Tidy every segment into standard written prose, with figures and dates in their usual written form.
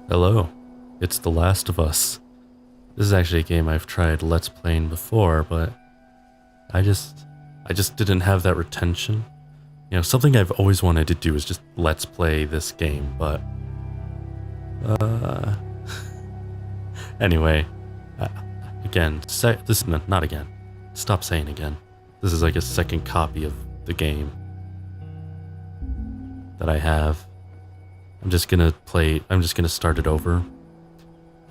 Hello, it's The Last of Us. This is actually a game I've tried Let's Playing before, but I just didn't have that retention. You know, something I've always wanted to do is just Let's Play this game, but anyway, again, not again. Stop saying again. This is like a second copy of the game that I have. I'm just gonna start it over.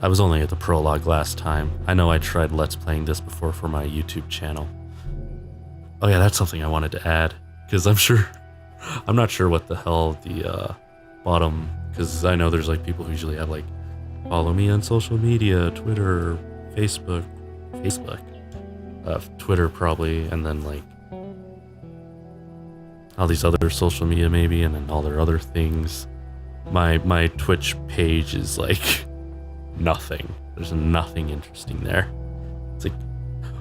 I was only at the prologue last time. I know I tried Let's Playing this before for my YouTube channel. Oh yeah, that's something I wanted to add, because I'm not sure what the hell the bottom, because I know there's like people who usually have like, follow me on social media, Twitter, Facebook, Twitter probably, and then like all these other social media maybe, and then all their other things. My Twitch page is like nothing. There's nothing interesting there. It's like,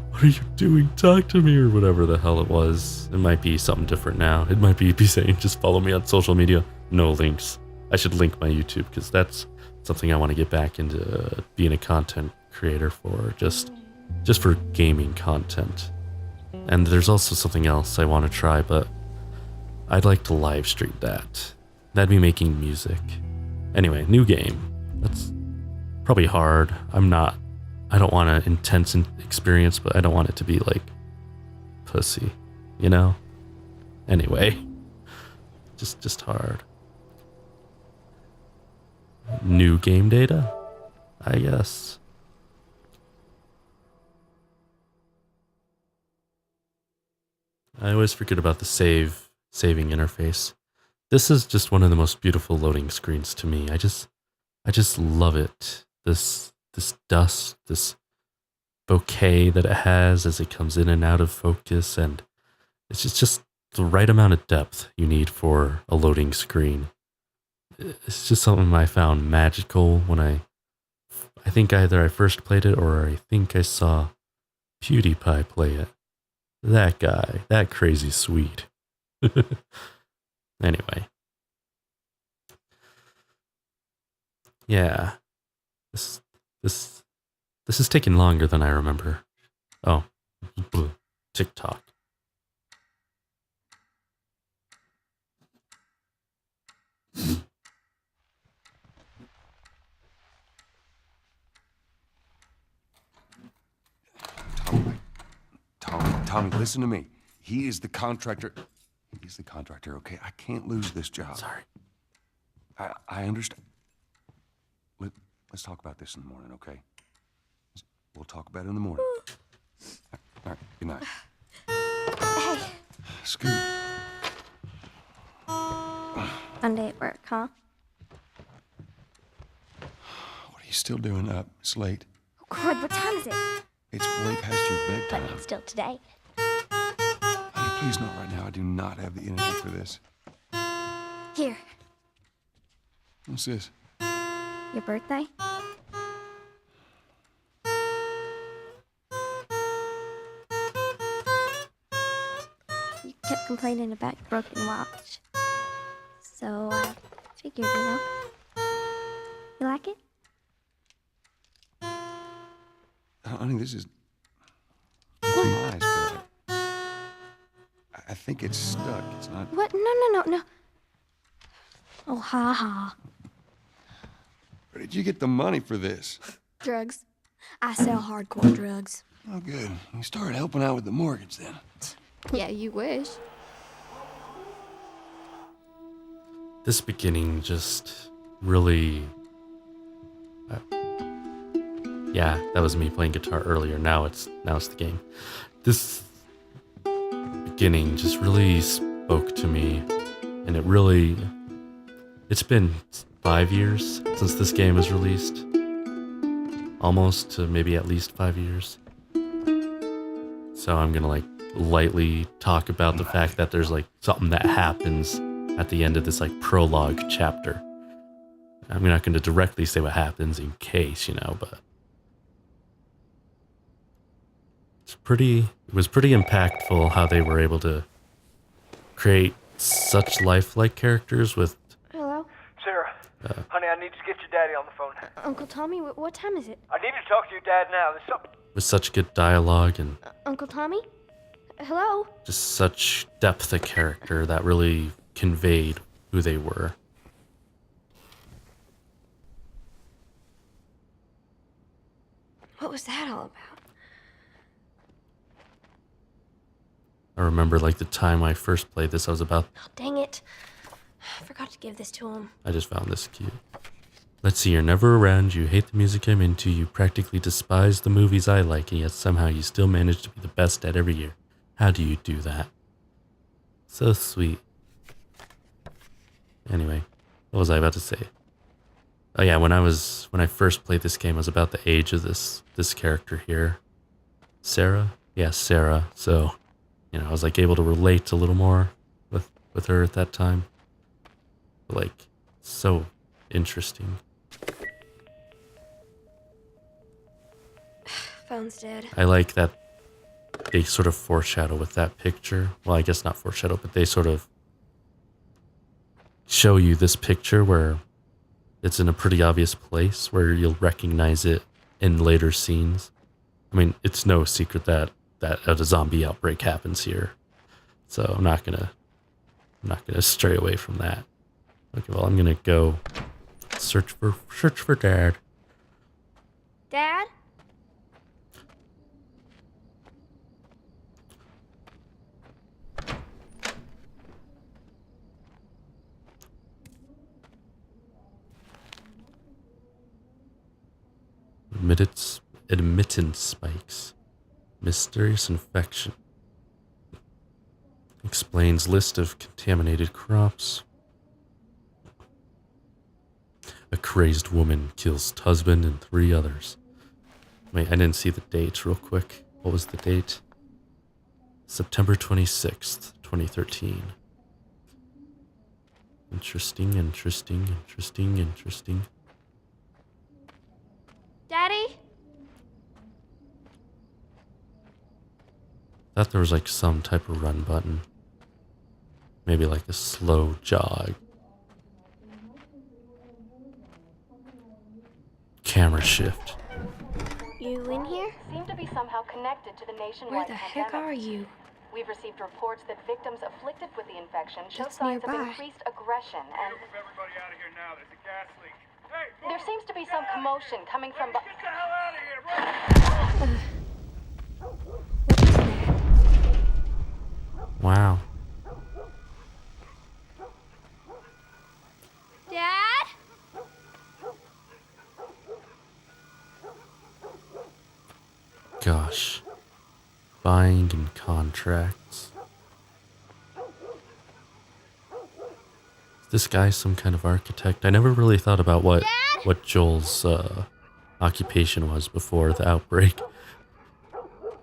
what are you doing? Talk to me, or whatever the hell it was. It might be something different now. It might be saying just follow me on social media. No links. I should link my YouTube, because that's something I want to get back into being a content creator for, just for gaming content. And there's also something else I want to try, but I'd like to live stream that. That'd be making music. Anyway, new game. That's probably hard. I don't want an intense experience, but I don't want it to be like pussy, you know? Anyway, just hard. New game data, I guess. I always forget about the saving interface. This is just one of the most beautiful loading screens to me. I just love it. This dust, this bouquet that it has as it comes in and out of focus, and it's just the right amount of depth you need for a loading screen. It's just something I found magical when I think either I first played it, or I think I saw PewDiePie play it. That guy, that crazy sweet. Anyway. Yeah. This is taking longer than I remember. Oh. TikTok. Tommy, listen to me. He is the contractor. He's the contractor, okay? I can't lose this job. Sorry. I understand. Let's talk about this in the morning, okay? We'll talk about it in the morning. All right, good night. Hey. Scoot. Monday at work, huh? What are you still doing up? It's late. Oh, God, what time is it? It's way past your But bedtime. it's still today. Honey, please not right now. I do not have the energy for this. Here, What's this? your birthday? You kept complaining about your broken watch. So I figured, you know. You like it? Honey, this is... It's nice, but I think it's stuck. It's not... What? No. Oh, ha ha. Where did you get the money for this? Drugs. I sell hardcore drugs. Oh, good. You started helping out with the mortgage then. Yeah, you wish. This beginning just really... yeah, that was me playing guitar earlier. Now it's the game. This beginning just really spoke to me, and it's been 5 years since this game was released. Almost to maybe at least 5 years. So I'm gonna like lightly talk about the fact that there's like something that happens at the end of this like prologue chapter. I'm not gonna directly say what happens in case, you know, but it was pretty impactful how they were able to create such lifelike characters with Hello? Sarah, Honey, I need to get your daddy on the phone. Uncle Tommy, what time is it? I need to talk to your dad now. There's something. With such good dialogue and Uncle Tommy? Hello? just such depth of character that really conveyed who they were. What was that all about? I remember like the time I first played this, I was about, Oh, dang it. I forgot to give this to him. I just found this cute. Let's see, you're never around, you hate the music I'm into, you practically despise the movies I like, and yet somehow you still manage to be the best at every year. How do you do that? So sweet. Anyway, what was I about to say? Oh yeah, when I first played this game, I was about the age of this character here. Sarah? Yeah, Sarah. So, you know, I was like able to relate a little more with her at that time. Like, so interesting. Phone's dead. I like that they sort of foreshadow with that picture. Well, I guess not foreshadow, but they sort of show you this picture where it's in a pretty obvious place where you'll recognize it in later scenes. I mean, it's no secret that a zombie outbreak happens here. So I'm not gonna stray away from that. Okay, well, I'm gonna go search for Dad. Dad? Admittance spikes. Mysterious infection. Explains list of contaminated crops. A crazed woman kills husband and 3 others. Wait, I didn't see the date real quick. What was the date? September 26th, 2013. Interesting. Daddy? Thought there was like some type of run button. Maybe like a slow jog. Camera shift. You in here? Seem to be somehow connected to the Where nationwide the heck pandemic. are you? We've received reports that victims afflicted with the infection show That's signs nearby. of increased aggression, and Move everybody out of here now. There's a gas leak. Hey, move! there seems to be some commotion coming from. Get the hell out of here, run! Wow. Dad? Gosh. Buying and contracts. Is this guy some kind of architect? I never really thought about what Joel's occupation was before the outbreak.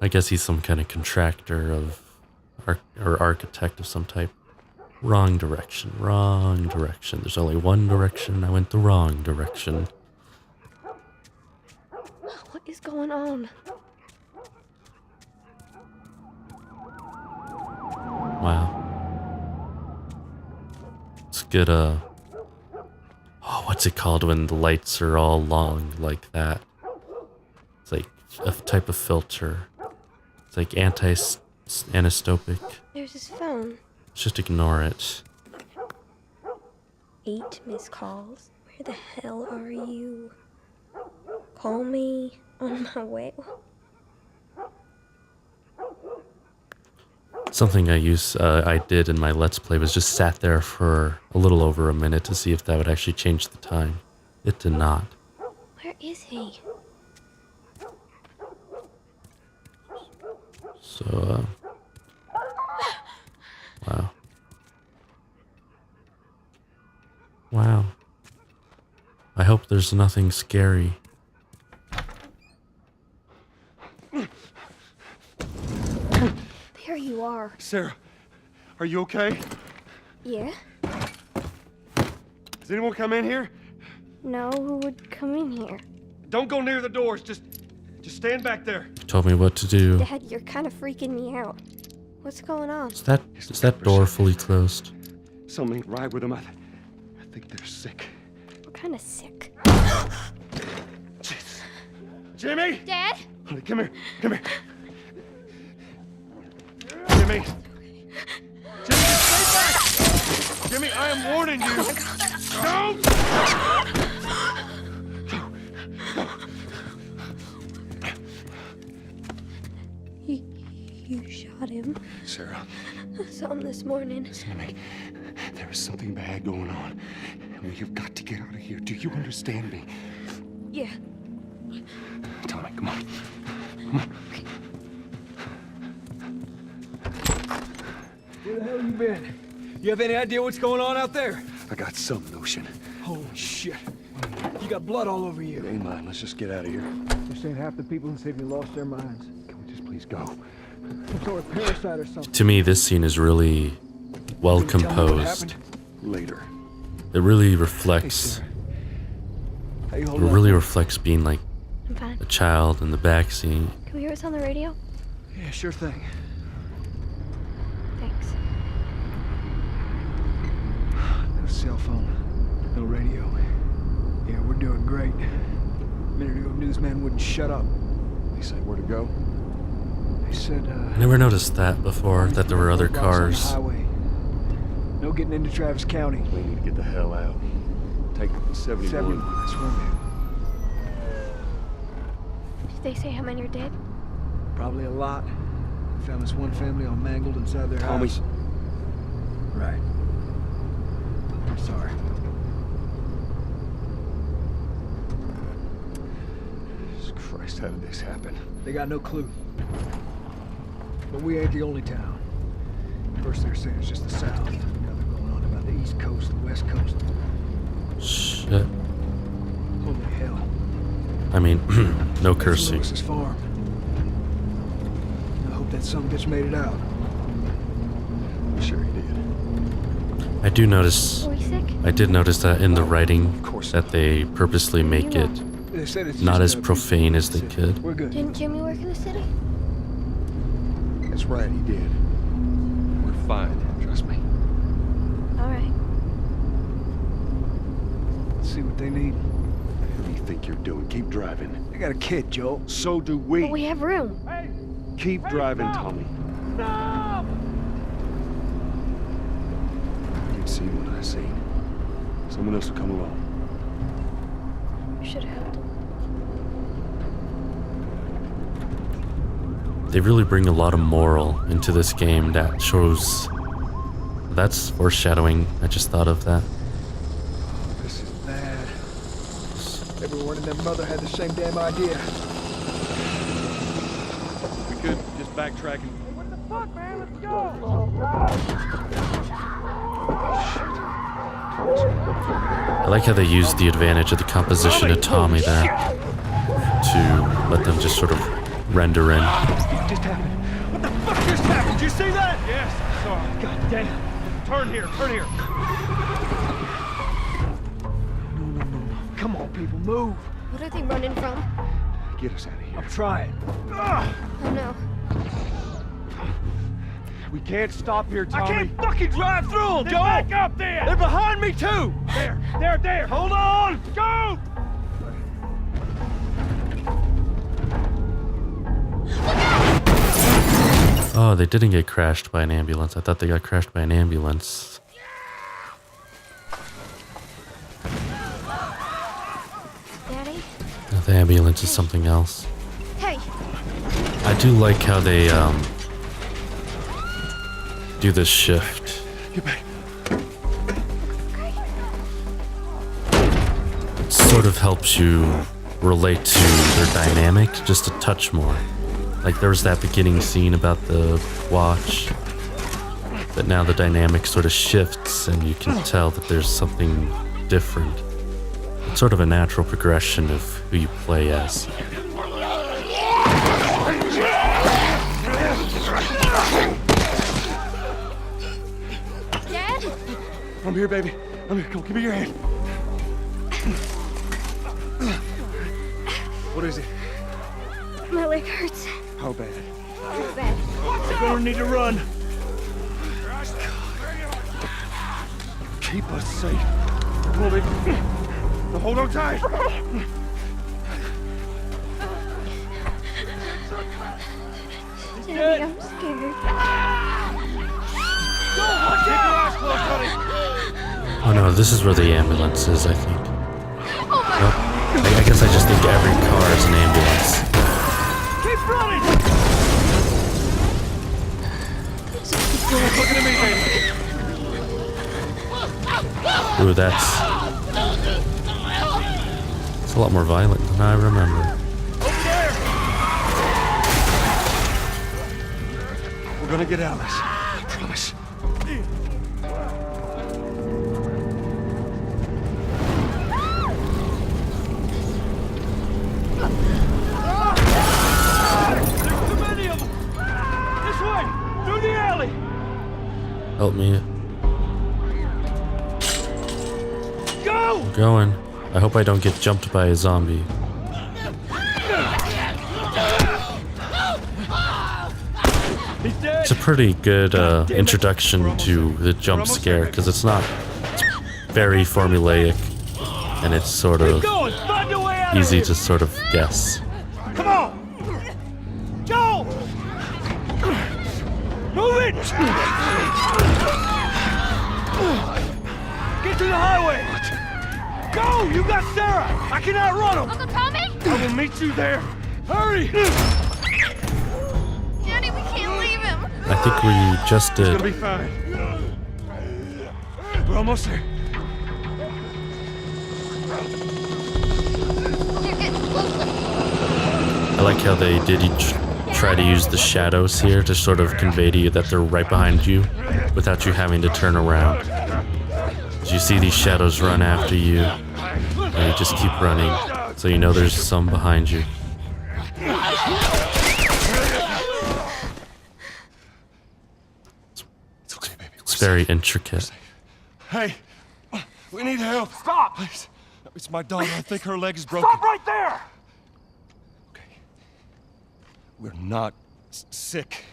I guess he's some kind of contractor of or architect of some type. Wrong direction. There's only one direction. I went the wrong direction. What is going on? Wow. Let's get a... Oh, what's it called when the lights are all long like that? It's like a type of filter. It's like anisotropic. There's his phone. Let's just ignore it. 8 missed calls. Where the hell are you? Call me on my way. Something I did in my Let's Play was just sat there for a little over a minute to see if that would actually change the time. It did not. Where is he? So, wow. Wow. I hope there's nothing scary. There you are. Sarah, are you okay? Yeah? Has anyone come in here? No, who would come in here? Don't go near the doors. Just stand back there. Told me what to do. Dad, you're kind of freaking me out. What's going on? Is that door fully closed? Something ain't right with them. I think they're sick. What kind of sick. Jimmy! Dad? Honey, come here. Come here. Jimmy! Jimmy, just stay back! Jimmy, I am warning you! Don't! You shot him. Sarah, I saw him this morning. listen to me. There is something bad going on. And we have got to get out of here. Do you understand me? Yeah. Tommy, come on. Come on. Where the hell you been? You have any idea what's going on out there? I got some notion. Holy shit. You got blood all over It you. ain't mine. Let's just get out of here. This ain't half the people in Sydney lost their minds. Can we just please go? Some sort of parasite or something. To me, this scene is really well Can you tell me what composed. happened? Later. It really Hey, reflects. Sarah. How you It holding up? really reflects being like I'm fine. a child in the backseat. Can we hear what's on the radio? Yeah, sure thing. Thanks. No cell phone. No radio. Yeah, we're doing great. A minute ago, newsman wouldn't shut up. They say where to go? They said, I never noticed that before, that there were other roadblocks on the cars. highway. No getting into Travis County. We need to get the hell out. Take 71. 71. That's where I'm Did they say how many are dead? at. Probably a lot. Found this one family all mangled inside their Tommy. house. Right. I'm sorry. Jesus Christ, how did this happen? They got no clue. But we ain't the only town. First they're saying it's just the South. Now they're going on about the East Coast, the West Coast. Shit. Holy hell. I mean, no That's cursing. Lewis's farm. I hope that son bitch made it out. I'm sure he did. I do notice. Are we sick? I did notice that in the writing Of course. that they purposely make it They said it's not just, as profane as they that's it. could. We're good. Didn't Jimmy work in the city? That's right, he did. We're fine. Trust me. All right. Let's see what they need. What do you think you're doing? Keep driving. They got a kid, Joel. So do we. But we have room. Keep driving, Tommy. Stop! You'd see what I see. Someone else will come along. We should have helped him. They really bring a lot of moral into this game that shows. That's foreshadowing. I just thought of that. This is bad. Everyone and their mother had the same damn idea. We could just backtrack and... What the fuck, man? Let's go! I like how they used the advantage of the composition of Tommy there to let them just sort of render in. What just happened? What the fuck just happened? Did you see that? Yes, I saw him. God damn. Turn here, turn here. No. Come on, people, move. What are they running from? Get us out of here. I'm trying. Oh no. We can't stop here, Tommy. I can't fucking drive through them, Then Joel! back up there! They're behind me, too! There! Hold on! Go! Oh, they didn't get crashed by an ambulance. I thought they got crashed by an ambulance. Daddy? No, the ambulance is something else. Hey! I do like how they do this shift. Get back. It sort of helps you relate to their dynamic just a touch more. Like there was that beginning scene about the watch, but now the dynamic sort of shifts and you can tell that there's something different. It's sort of a natural progression of who you play as. Dad? I'm here, baby. I'm here. Come, give me your hand. What is it? My leg hurts. How bad? Really bad. We're gonna need to run. Keep us safe. Come on, baby. Now hold on tight. Daddy, I'm scared. Keep your eyes closed, honey. Oh no, this is where the ambulance is, I think. Nope. I guess I just think every car is an ambulance. Keep running. Looking at me, baby. Ooh, that's a lot more violent than I remember. Over there. We're gonna get out of this. I promise. There's too many of them. This way, through the alley. Help me. Go. I'm going. I hope I don't get jumped by a zombie. He's dead. It's a pretty good introduction to the jump scare because it's not very formulaic and it's sort Keep of going. Find your way out easy of to sort of guess. here. Come on. Go. Move it. Get to the highway. Go. You got Sarah. I can outrun him. Uncle Tommy? I will meet you there. Hurry. Daddy, we can't leave him. I think we just It's gonna did. be fine. We're almost there. They're getting closer. I like how they did try to use the shadows here to sort of convey to you that they're right behind you without you having to turn around. As you see these shadows run after you, and you just keep running, so you know there's some behind you. It's okay, baby. It's very intricate. Hey, we need help. Stop. Please. It's my daughter. I think her leg is broken. Stop right there. Okay. We're not sick.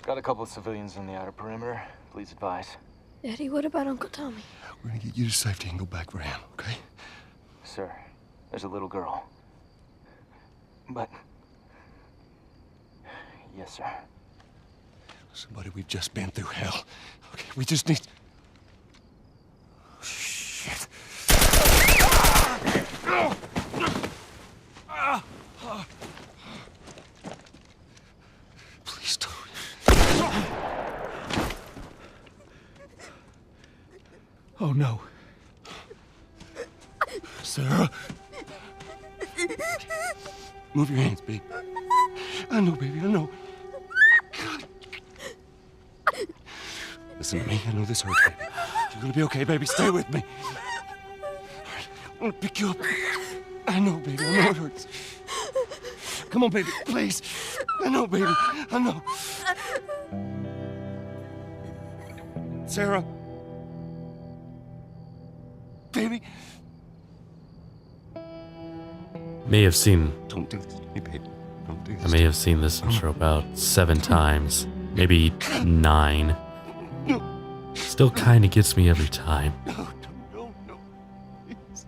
Got a couple of civilians on the outer perimeter. Please advise. Daddy, what about Uncle Tommy? We're gonna get you to safety and go back for him, okay? Sir, there's a little girl. But... Yes, sir. Listen, buddy, we've just been through hell. Okay, we just need... Shit. Please don't. Oh no. Sarah. Move your hands, baby. I know, baby, I know. God. Listen to me, I know this hurts, baby. You're gonna be okay, baby. Stay with me. All right, I'm gonna pick you up. I know, baby, I know it hurts. Come on, baby, please. I know, baby, I know. Sarah. Baby. May have seen Don't do this to me, baby. Don't do I this. may have seen this intro about 7 times, maybe 9. No, Still kind of gets me every time. no, no, no. Please.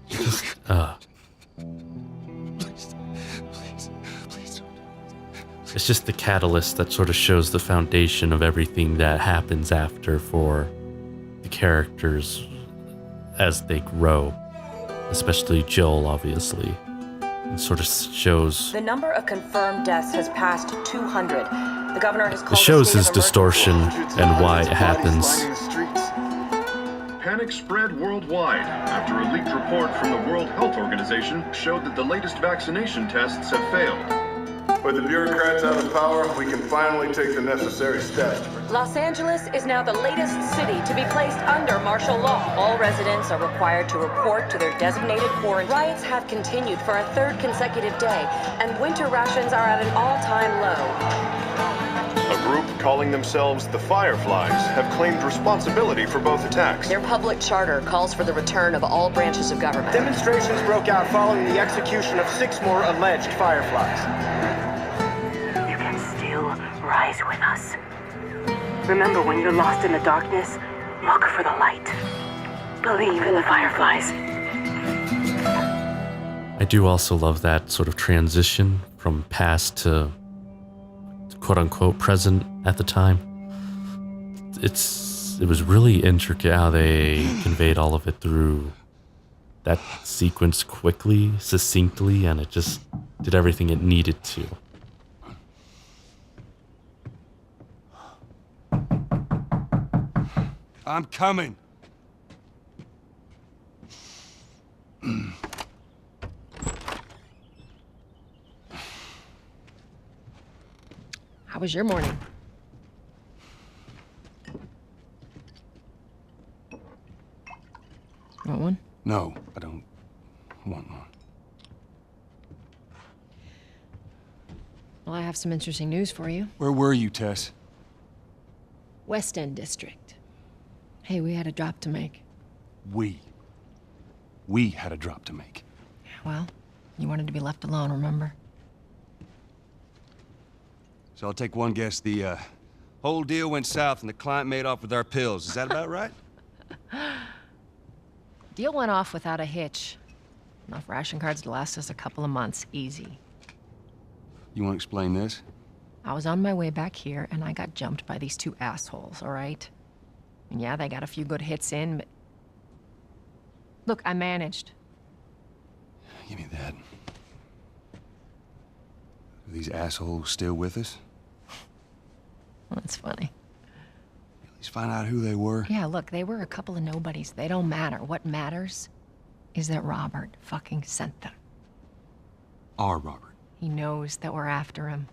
Just, Please, please, please don't. it's just the catalyst that sort of shows the foundation of everything that happens after for the characters as they grow, especially Joel, obviously. It sort of shows. The number of confirmed deaths has passed 200. The governor has called It shows a his state of distortion and why it happens. Panic spread worldwide after a leaked report from the World Health Organization showed that the latest vaccination tests have failed. With the bureaucrats out of power, we can finally take the necessary steps. Los Angeles is now the latest city to be placed under martial law. All residents are required to report to their designated quarantine. Riots have continued for a 3rd consecutive day, and winter rations are at an all-time low. A group calling themselves the Fireflies have claimed responsibility for both attacks. Their public charter calls for the return of all branches of government. Demonstrations broke out following the execution of 6 more alleged Fireflies. You can still rise with us. Remember, when you're lost in the darkness, look for the light. Believe in the Fireflies. I do also love that sort of transition from past to quote-unquote present at the time. It was really intricate how they conveyed all of it through that sequence quickly, succinctly, and it just did everything it needed to. I'm coming. How was your morning? Want one? No, I don't want one. Well, I have some interesting news for you. Where were you, Tess? West End District. Hey, we had a drop to make. We had a drop to make. Well, you wanted to be left alone, remember? So I'll take one guess. The whole deal went south and the client made off with our pills. Is that about right? Deal went off without a hitch. Enough ration cards to last us a couple of months, easy. You want to explain this? I was on my way back here, and I got jumped by these two assholes, all right? And yeah, they got a few good hits in, but... Look, I managed. Give me that. Are these assholes still with us? That's funny. At least find out who they were. Yeah, look, they were a couple of nobodies. They don't matter. What matters is that Robert fucking sent them. Our Robert. He knows that we're after him.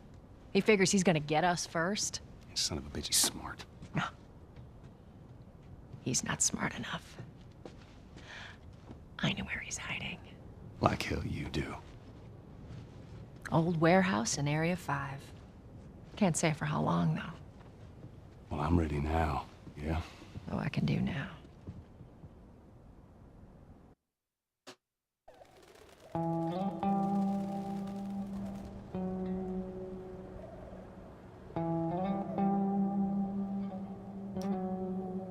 He figures he's gonna get us first. Son of a bitch, he's smart. No. He's not smart enough. I know where he's hiding. Like hell you do. Old warehouse in Area 5. Can't say for how long, though. Well, I'm ready now, yeah? Oh, I can do now.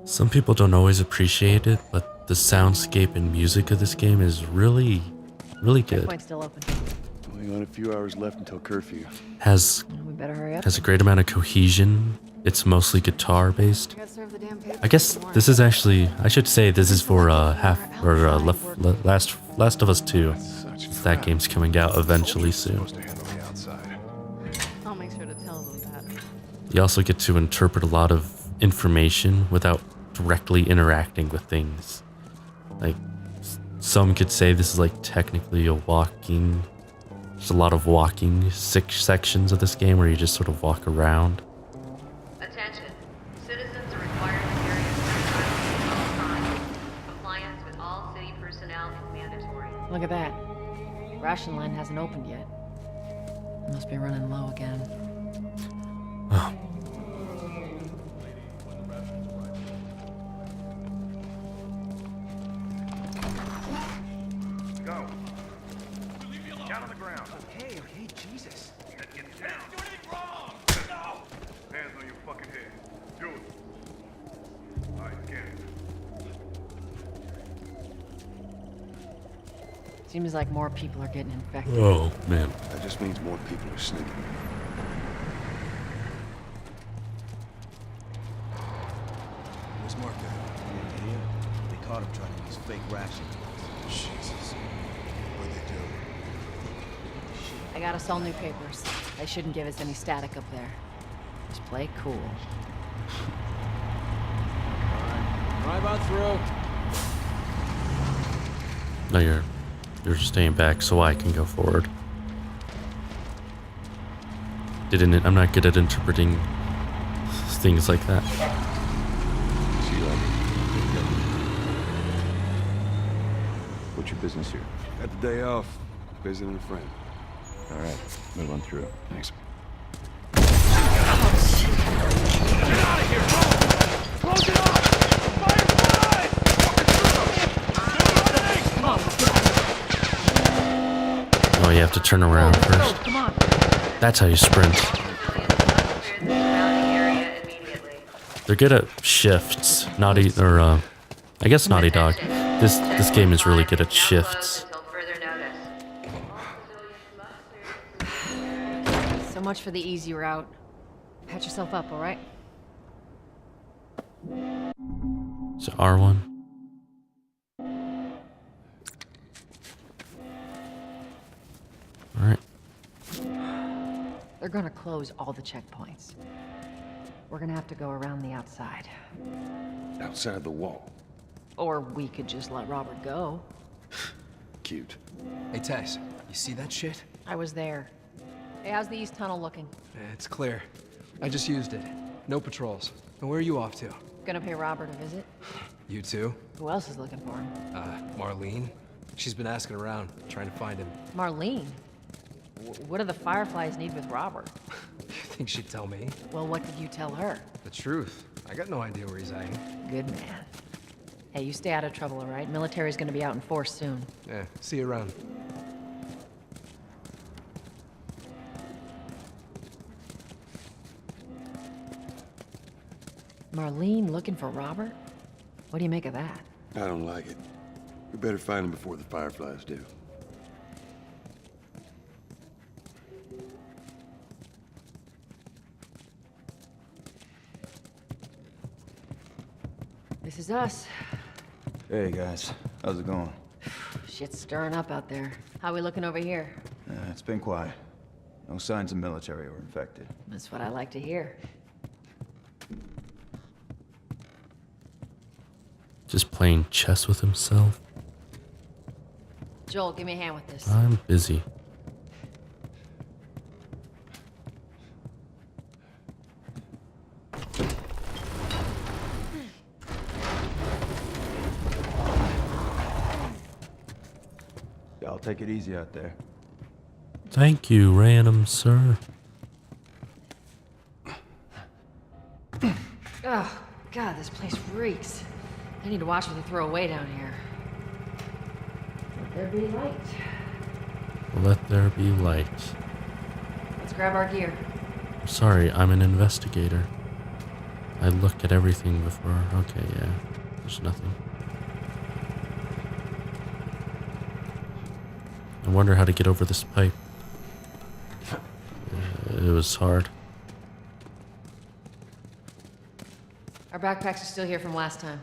Some people don't always appreciate it, but the soundscape and music of this game is really, really good. Checkpoint's still open. Only got a few hours left until curfew. Has We better hurry up. a great amount of cohesion. It's mostly guitar based. I guess this is actually, I should say this is for Last of Us 2. That game's coming out eventually soon. I'll make sure to tell them that. You also get to interpret a lot of information without directly interacting with things. Like, some could say this is like technically a walking. There's a lot of walking sections of this game where you just sort of walk around. Attention. Citizens are required to carry a firearm at all times. Compliance with all city personnel is mandatory. Look at that. Ration line hasn't opened yet. Must be running low again. Oh. Go. Down on the ground. Okay, Jesus. Get down. Do anything wrong. No. Hands on your fucking head. Do it. All right, scan it. Seems like more people are getting infected. Oh, man. That just means more people are sneaking. Where's Mark at? Yeah, they caught him trying to use fake ration. Jesus. What'd they do? I got us all new papers. They shouldn't give us any static up there. Just play it cool. Drive on through. No, you're staying back so I can go forward. I'm not good at interpreting things like that. What's your business here? Got the day off. Visiting a friend. All right, move on through. Thanks. Get out of here! Close it off! Firefly! Come on, let's get Oh, you have to turn around first. Come on. That's how you sprint. They're good at shifts. I guess Naughty Dog. This game is really good at shifts. much for the easy route. Patch yourself up, alright? So R1. Alright. They're gonna close all the checkpoints. We're gonna have to go around the outside. Outside the wall. Or we could just let Robert go. Cute. Hey, Tess, you see that shit? I was there. Hey, how's the east tunnel looking? It's clear. I just used it. No patrols. And where are you off to? Gonna pay Robert a visit? You too? Who else is looking for him? Marlene. She's been asking around, trying to find him. Marlene? What do the Fireflies need with Robert? You think she'd tell me? Well, what did you tell her? The truth. I got no idea where he's hiding. Good man. Hey, you stay out of trouble, all right? Military's gonna be out in force soon. Yeah, see you around. Marlene looking for Robert? What do you make of that? I don't like it. We better find him before the Fireflies do. This is us. Hey guys, how's it going? Shit's stirring up out there. How we looking over here? It's been quiet. No signs of military or infected. That's what I like to hear. Just playing chess with himself. Joel, give me a hand with this. I'm busy. Y'all take it easy out there. Thank you, random sir. Oh, God, this place reeks. I need to watch what they throw away down here. Let there be light. Let there be light. Let's grab our gear. Sorry, I'm an investigator. I look at everything before. Okay, yeah. There's nothing. I wonder how to get over this pipe. It was hard. Our backpacks are still here from last time.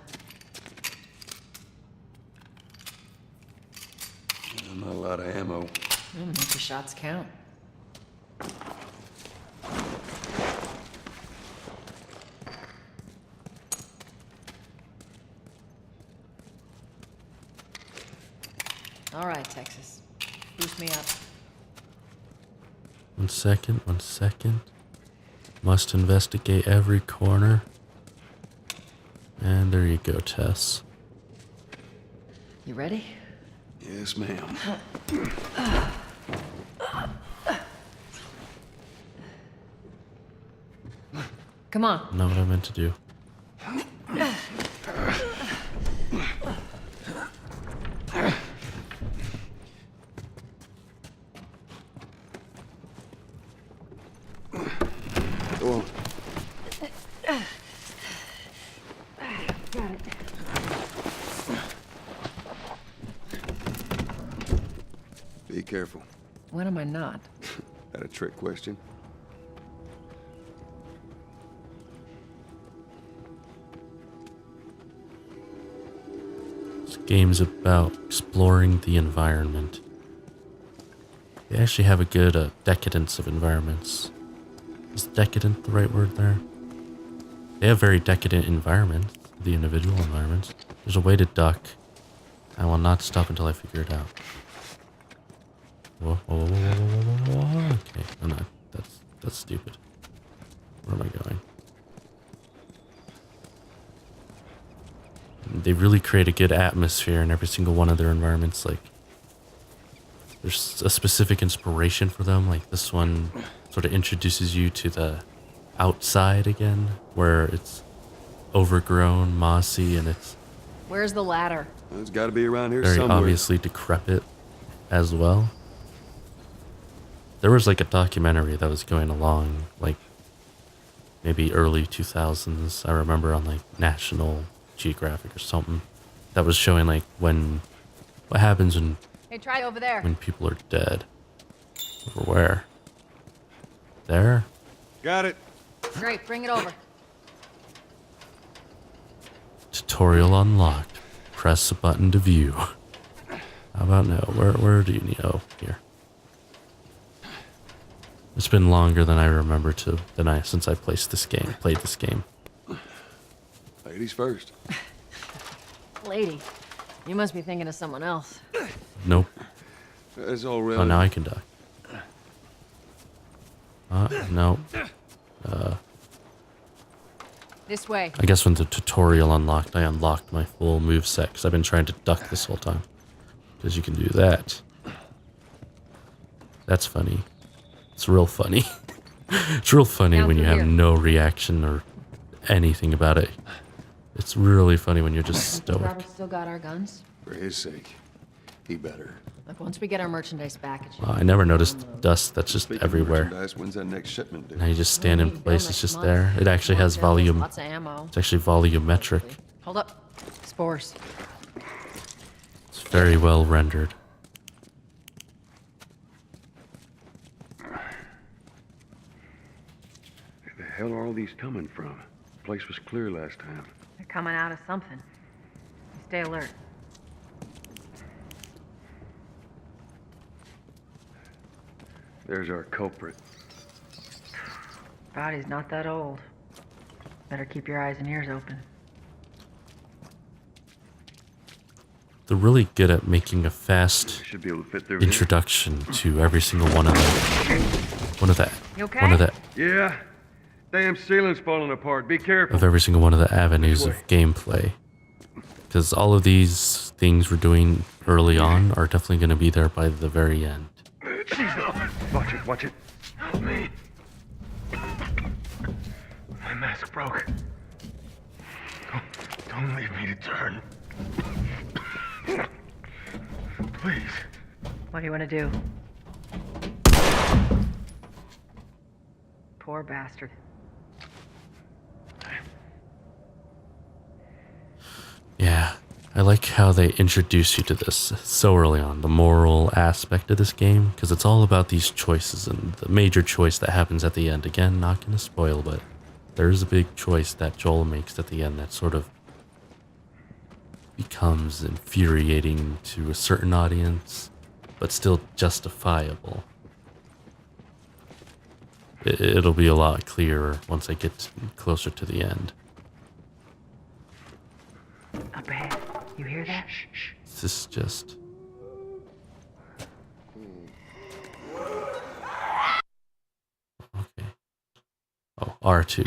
Not a lot of ammo. Make your shots count. All right, Texas. Boost me up. 1 second, 1 second. Must investigate every corner. And there you go, Tess. You ready? Yes, ma'am. Come on. Not what I meant to do. Go on. Got it. Be careful. When am I not? That a trick question? This game's about exploring the environment. They actually have a good decadence of environments. Is decadent the right word there? They have very decadent environments, the individual environments. There's a way to duck. I will not stop until I figure it out. Whoa, whoa, whoa, whoa, whoa, whoa, whoa. Okay, no, that's stupid. Where am I going? They really create a good atmosphere in every single one of their environments. Like, there's a specific inspiration for them. Like this one sort of introduces you to the outside again, where it's overgrown, mossy, and it's Where's the ladder? It's got to be around here very somewhere. obviously decrepit as well. There was like a documentary that was going along, like maybe early 2000s. I remember on like National Geographic or something that was showing like what happens Hey, try over there. when people are dead. Over where? there. Got it. Great, bring it over. Tutorial unlocked. Press a button to view. How about no? Where do you need? Oh, here. It's been longer than I remember since I played this game. Ladies first. Lady, you must be thinking of someone else. Nope. That's all really. Oh, now I can duck. No. This way. I guess when the tutorial unlocked, I unlocked my full moveset because I've been trying to duck this whole time. Because you can do that. That's funny. It's real funny. It's real funny when you have no reaction or anything about it. It's really funny when you're just stoic. Robert still got our guns? For his sake, he better. Look, once we get our merchandise back, it should I never noticed the dust that's just Speaking of everywhere. merchandise, when's that next shipment due? Now you just stand in place, it's just there. It actually has volume. Lots of ammo. It's actually volumetric. Hold up. Spores. It's very well rendered. Where the hell are all these coming from? The place was clear last time. They're coming out of something. Stay alert. There's our culprit. Body's not that old. Better keep your eyes and ears open. They're really good at making a fast Should be able to fit through introduction to every single one of them. You okay? One of the here. Yeah. Damn ceiling's falling apart. Be careful. of every single one of the avenues of gameplay. Because all of these things we're doing early on are definitely going to be there by the very end. Watch it, watch it. Help me. My mask broke. Don't leave me to turn. Please. What do you want to do? Poor bastard. Yeah, I like how they introduce you to this so early on, the moral aspect of this game, because it's all about these choices and the major choice that happens at the end. Again, not going to spoil, but there's a big choice that Joel makes at the end that sort of becomes infuriating to a certain audience, but still justifiable. It'll be a lot clearer once I get closer to the end. Up ahead. You hear that? This is just... Okay. Oh, R2.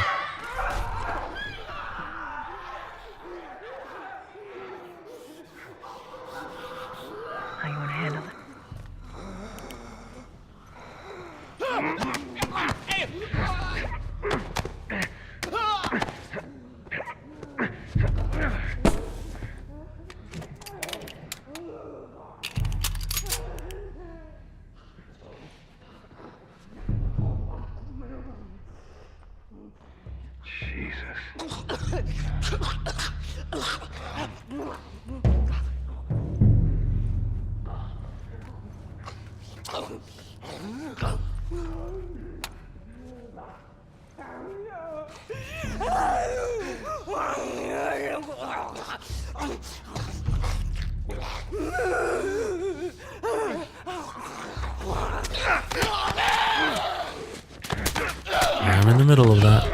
How you want to handle it? I'm in the middle of that.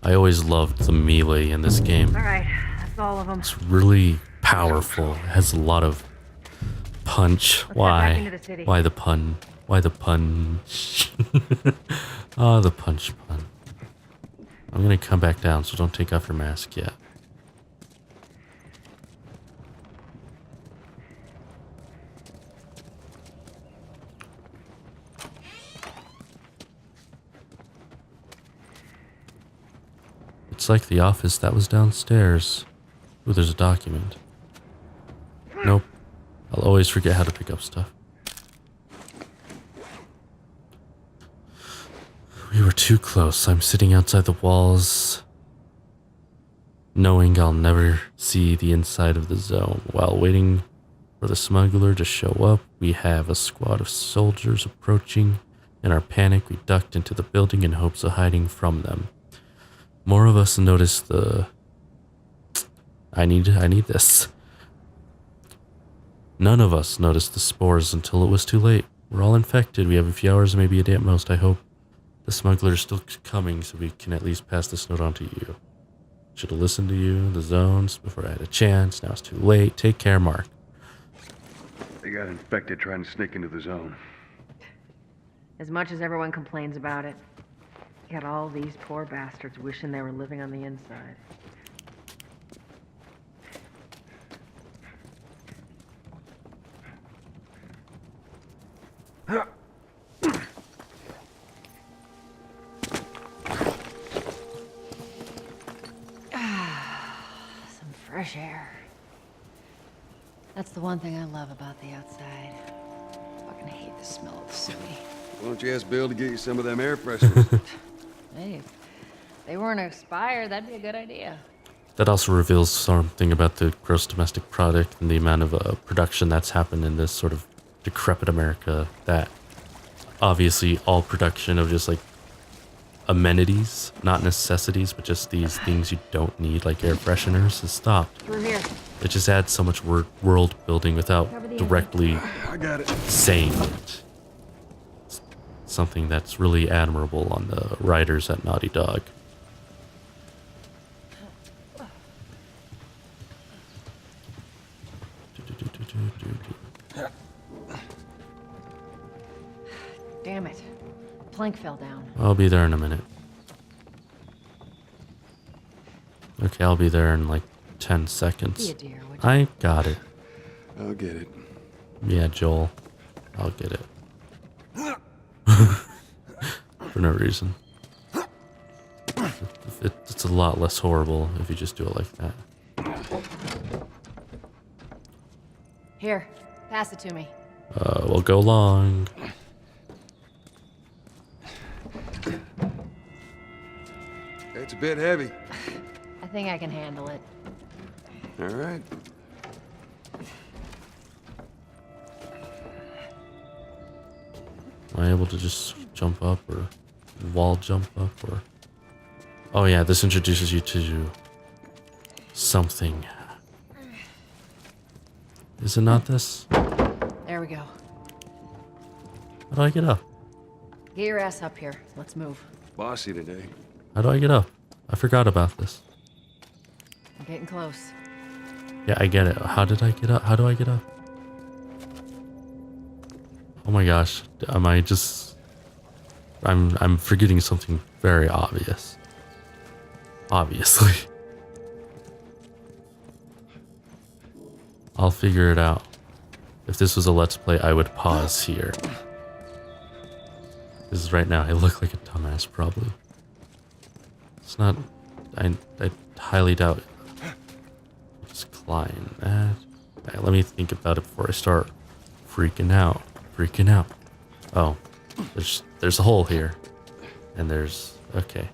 I always loved the melee in this game. All right, that's all of them. It's really powerful. It has a lot of punch. Why? Why the pun? Why the punch? Ah, the punch pun. I'm gonna come back down, so don't take off your mask yet. It's like the office that was downstairs. Ooh, there's a document. Nope. I'll always forget how to pick up stuff. We were too close. I'm sitting outside the walls. knowing I'll never see the inside of the zone. While waiting for the smuggler to show up, we have a squad of soldiers approaching. In our panic, we ducked into the building in hopes of hiding from them. More of us noticed the... I need this. None of us noticed the spores until it was too late. We're all infected. We have a few hours, maybe a day at most. I hope the smuggler is still coming so we can at least pass this note on to you. Should have listened to you, the zones, before I had a chance. Now it's too late. Take care, Mark. They got infected trying to sneak into the zone. As much as everyone complains about it, you got all these poor bastards wishing they were living on the inside. Some fresh air. That's the one thing I love about the outside. Fucking hate the smell of the city. Why don't you ask Bill to get you some of them air fresheners? Hey, if they weren't expired, that'd be a good idea. That also reveals something about the gross domestic product and the amount of production that's happened in this sort of decrepit America, that obviously all production of just like amenities, not necessities, but just these things you don't need, like air fresheners, has stopped. Through here. It just adds so much world building without directly saying it. It's something that's really admirable on the writers at Naughty Dog. Damn it. Plank fell down. I'll be there in a minute. Okay, I'll be there in like 10 seconds. Be a dear, would you? I got it. I'll get it. Yeah, Joel. I'll get it. For no reason. It's a lot less horrible if you just do it like that. Here, pass it to me. We'll go long. It's a bit heavy. I think I can handle it. All right. Am I able to just jump up or wall jump up or... Oh yeah, this introduces you to something. Is it not this? There we go. How do I get up? Get your ass up here. Let's move. Bossy today. How do I get up? I forgot about this. I'm getting close. Yeah, I get it. How did I get up? How do I get up? Oh my gosh. Am I just... I'm forgetting something very obvious. Obviously. I'll figure it out. If this was a Let's Play, I would pause here. Because right now I look like a dumbass, probably. It's not... I highly doubt it. Just climb that. Right, let me think about it before I start freaking out. Oh, there's a hole here. And there's... Okay.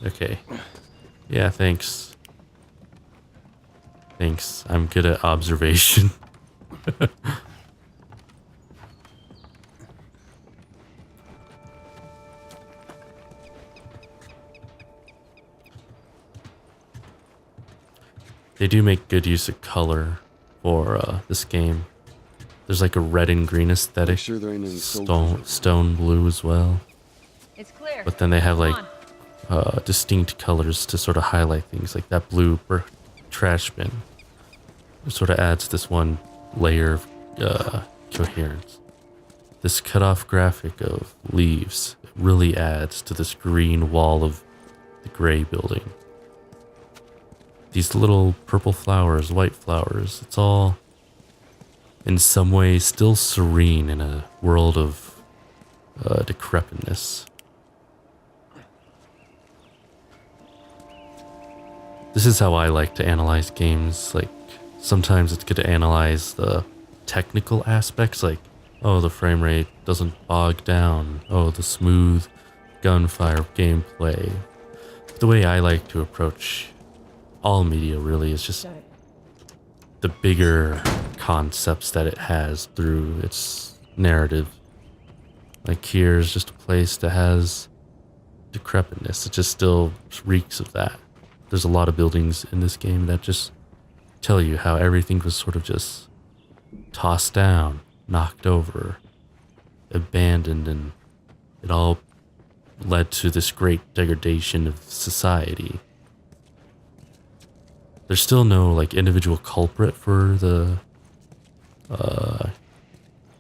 Okay. Yeah, thanks. Thanks. I'm good at observation. They do make good use of color for this game. There's like a red and green aesthetic. Sure there ain't any stone blue as well. It's clear. But then they have like distinct colors to sort of highlight things, like that blue trash bin. It sort of adds this one layer of coherence. This cut-off graphic of leaves really adds to this green wall of the gray building. These little purple flowers, white flowers, it's all in some way still serene in a world of decrepitness. This is how I like to analyze games. Like, sometimes it's good to analyze the technical aspects, like, oh, the frame rate doesn't bog down, oh, the smooth gunfire gameplay. But the way I like to approach all media really is just the bigger concepts that it has through its narrative. Like here's just a place that has decrepitness. It just still reeks of that. There's a lot of buildings in this game that just tell you how everything was sort of just tossed down, knocked over, abandoned, and it all led to this great degradation of society. There's still no like individual culprit for the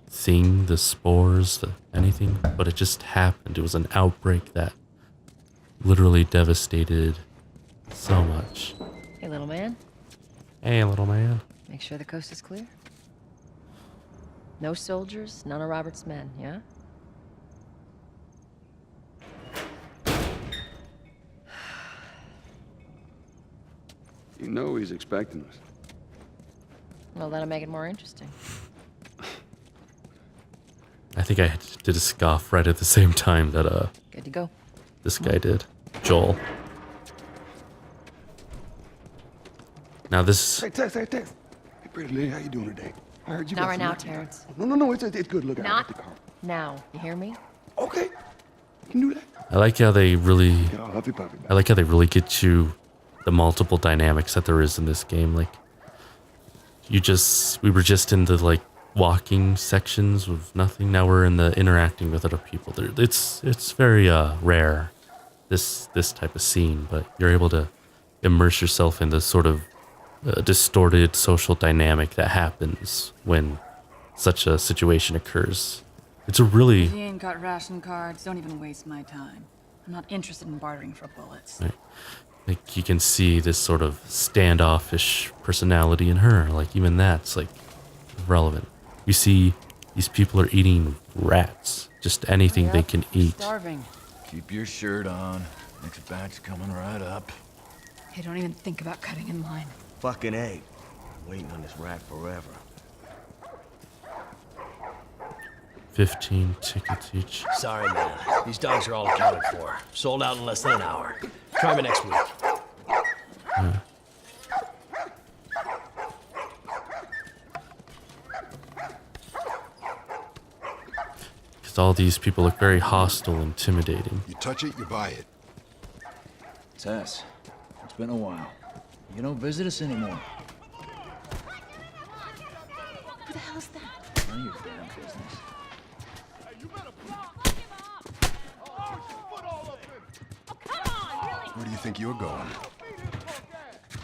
thing, the spores, anything, but it just happened. It was an outbreak that literally devastated so much. Hey, little man. Hey, little man. Make sure the coast is clear. No soldiers, none of Robert's men, yeah? You know he's expecting us. Well, that'll make it more interesting. I think I did a scoff right at the same time that Good to go. this guy did. Joel. Now this Hey, Tess. Hey, pretty lady, how you doing today? I heard you Not got right some now, lucky Terrence. time. No, it's good. Look, I Not got the car. now. You hear me? Okay, you can do that. I like how they really Yeah, I'll huffy puffy. I like how they really get you the multiple dynamics that there is in this game. Like we were just in the like walking sections with nothing. Now we're in the interacting with other people. It's very rare, this type of scene, but you're able to immerse yourself in this sort of distorted social dynamic that happens when such a situation occurs. It's a really If you ain't got ration cards, don't even waste my time. I'm not interested in bartering for bullets. right, like you can see this sort of standoffish personality in her. Like even that's like relevant. You see these people are eating rats, just anything they can eat. Starving. Keep your shirt on. Next batch coming right up. Hey, don't even think about cutting in line. Fucking A. Waiting on this rat forever. 15 tickets each. Sorry, man. These dogs are all accounted for. Sold out in less than an hour. Try me next week. Yeah. Because all these people look very hostile, intimidating. You touch it, you buy it. Tess, it's been a while. You don't visit us anymore. Who the hell is that? None of your damn business. Where do you think you're going?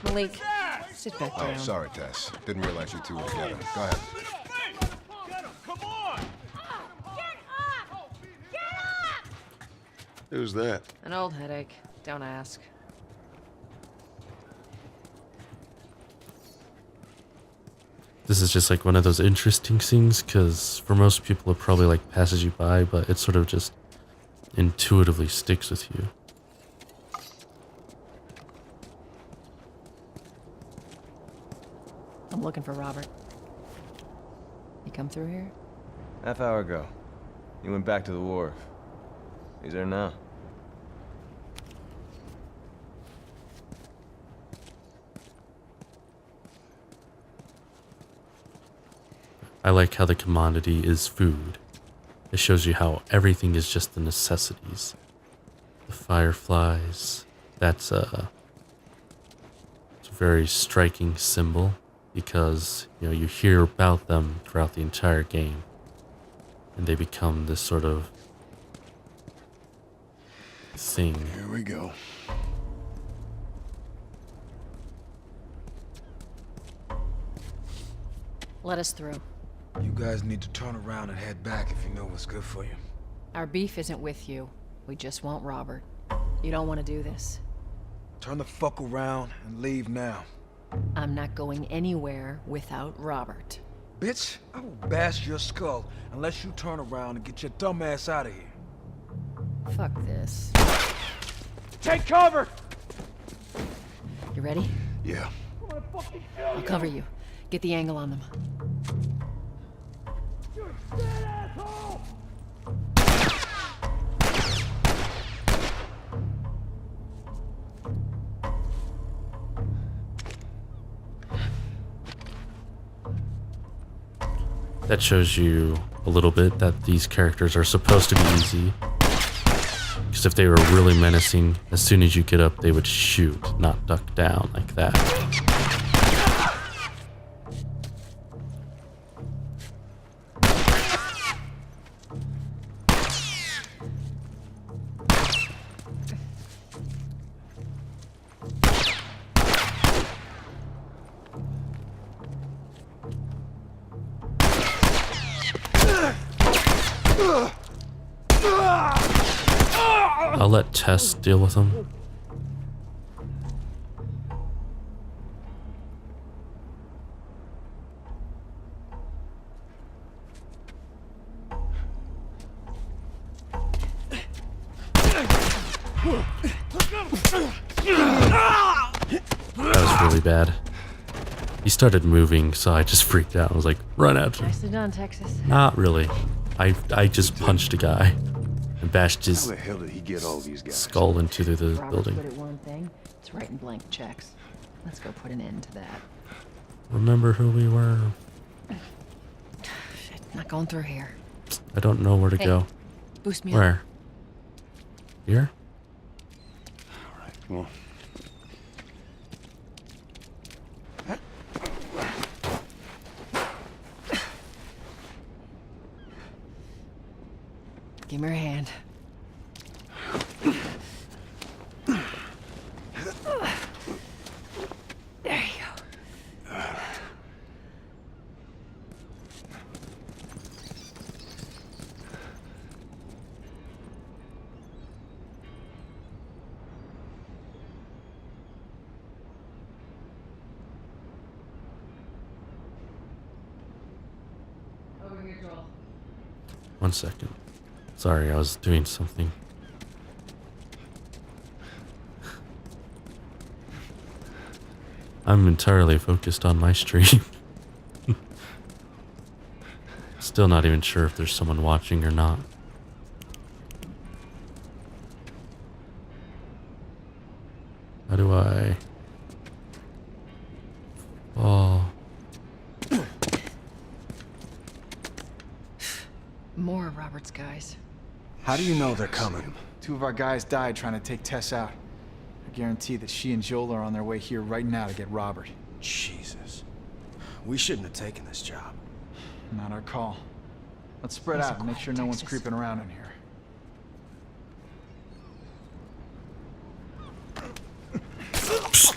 Malik, sit back down. Oh, sorry, Tess. Didn't realize you two were together. Go ahead. Who's that? An old headache. Don't ask. This is just like one of those interesting scenes because for most people it probably like passes you by, but it sort of just intuitively sticks with you. I'm looking for Robert. You come through here? Half hour ago. He went back to the wharf. He's there now. I like how the commodity is food. It shows you how everything is just the necessities. The fireflies, it's a very striking symbol because, you know, you hear about them throughout the entire game and they become this sort of thing. Here we go. Let us through. You guys need to turn around and head back if you know what's good for you. Our beef isn't with you. We just want Robert. You don't want to do this. Turn the fuck around and leave now. I'm not going anywhere without Robert. Bitch, I will bash your skull unless you turn around and get your dumb ass out of here. Fuck this. Take cover! You ready? Yeah. I'll cover you. Get the angle on them. that shows you a little bit that these characters are supposed to be easy. Because if they were really menacing, as soon as you get up, they would shoot, not duck down like that. I'll let Tess deal with them. That was really bad. He started moving, so I just freaked out. I was like, run after him. Nicely done, Texas. Not really. I just punched a guy and bashed his How the hell did he get all these guys? skull into the Robert's building. good at one thing. It's writing blank checks. Let's go put an end to that. Remember who we were? Shit, not going through here. I don't know where to Hey, go. boost me up. Where? Here? All right, come on. Give me your hand. There you go. Over here, Joel. 1 second. Sorry, I was doing something. I'm entirely focused on my stream. Still not even sure if there's someone watching or not. How do I... Oh... More of Robert's guys. How do you know they're coming? 2 of our guys died trying to take Tess out. I guarantee that she and Joel are on their way here right now to get Robert. Jesus. We shouldn't have taken this job. Not our call. Let's spread out and make sure no one's creeping around in here.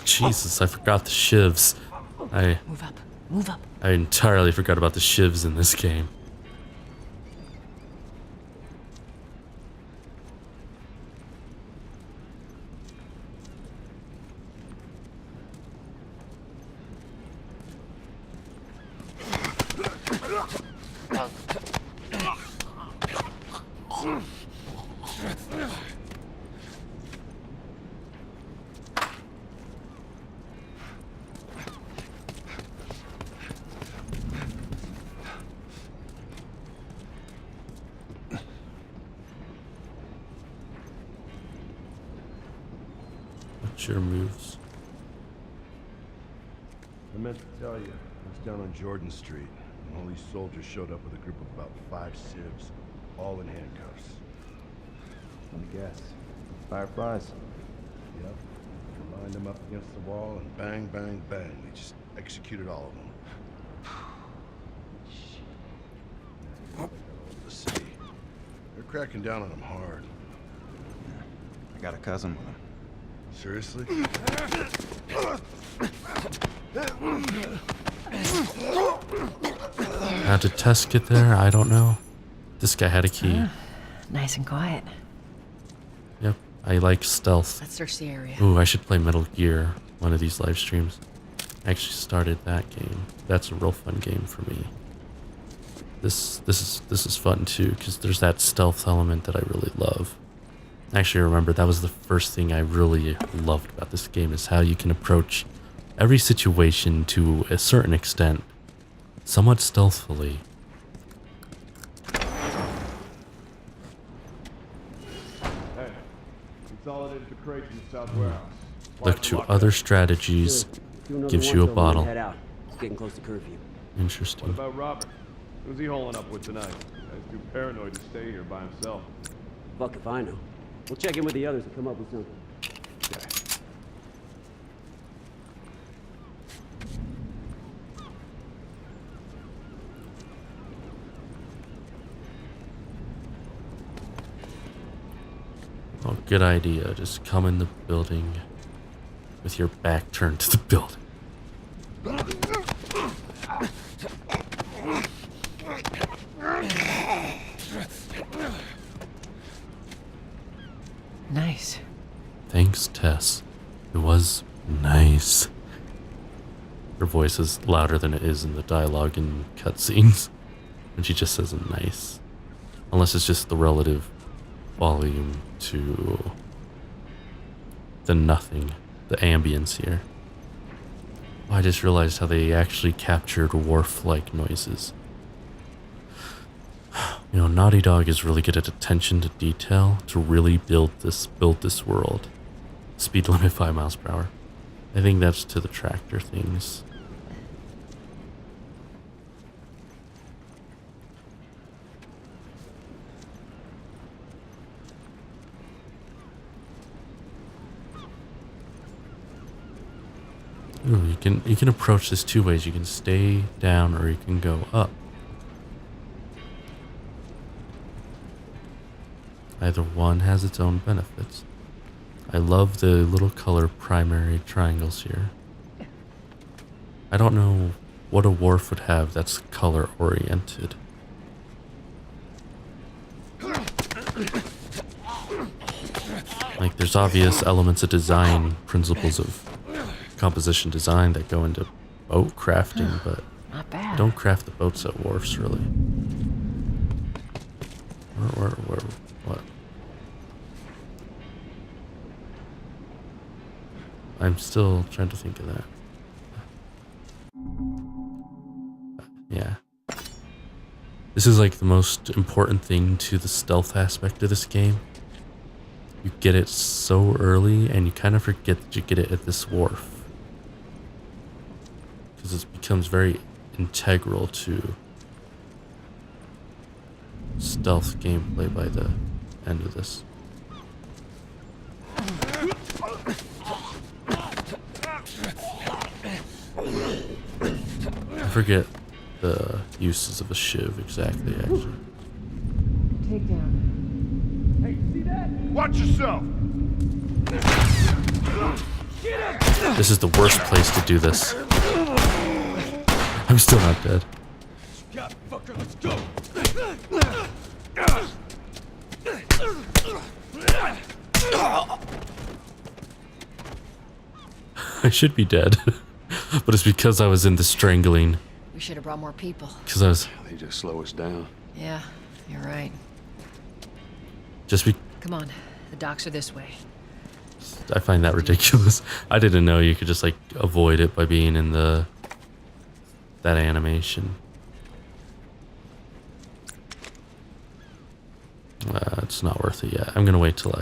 Jesus, I forgot the shivs. Move up. Move up. I entirely forgot about the shivs in this game. What's your moves? I meant to tell you, I was down on Jordan Street, and all these soldiers showed up with a group of about 5 civs, all in handcuffs. Let me guess. Fireflies? Yep. They lined them up against the wall, and bang, bang, bang. They just executed all of them. The city. They're cracking down on them hard. I got a cousin with him. Seriously? How did Tess get there? I don't know. This guy had a key. Nice and quiet. Yep, I like stealth. Let's search the area. Ooh, I should play Metal Gear one of these live streams. I actually started that game. That's a real fun game for me. This is fun too, because there's that stealth element that I really love. Actually, remember, that was the first thing I really loved about this game, is how you can approach every situation to a certain extent, somewhat stealthily. Hey, consolidated the crates in the south warehouse. Look to other strategies, gives you a bottle. Head out. It's getting close to curfew. Interesting. What about Robert? Who's he holing up with tonight? Guy's too paranoid to stay here by himself. Fuck if I know. We'll check in with the others and come up with something. Oh, good idea. Just come in the building with your back turned to the building. Nice. Thanks, Tess. It was nice. Her voice is louder than it is in the dialogue in cutscenes when she just says nice. Unless it's just the relative volume to the nothing, the ambience here. Oh, I just realized how they actually captured wharf-like noises. You know, Naughty Dog is really good at attention to detail to really build this world. Speed limit 5 miles per hour. I think that's to the tractor things. Ooh, you can approach this two ways. You can stay down or you can go up. Either one has its own benefits. I love the little color primary triangles here. I don't know what a wharf would have that's color oriented. Like there's obvious elements of design, principles of composition design that go into boat crafting, but not bad. Don't craft the boats at wharfs really. Where, what? I'm still trying to think of that. Yeah. This is like the most important thing to the stealth aspect of this game. You get it so early and you kind of forget that you get it at this wharf. Because it becomes very integral to stealth gameplay by the end of this. I forget the uses of a shiv exactly, actually. Takedown. Hey, see that? Watch yourself! This is the worst place to do this. I'm still not dead. God, fucker, let's go! I should be dead. But it's because I was in the strangling. We should have brought more people. Because I was... They just slow us down. Yeah, you're right. Come on, the docks are this way. I find that ridiculous. I didn't know you could just like avoid it by being in that animation. It's not worth it yet. I'm gonna wait till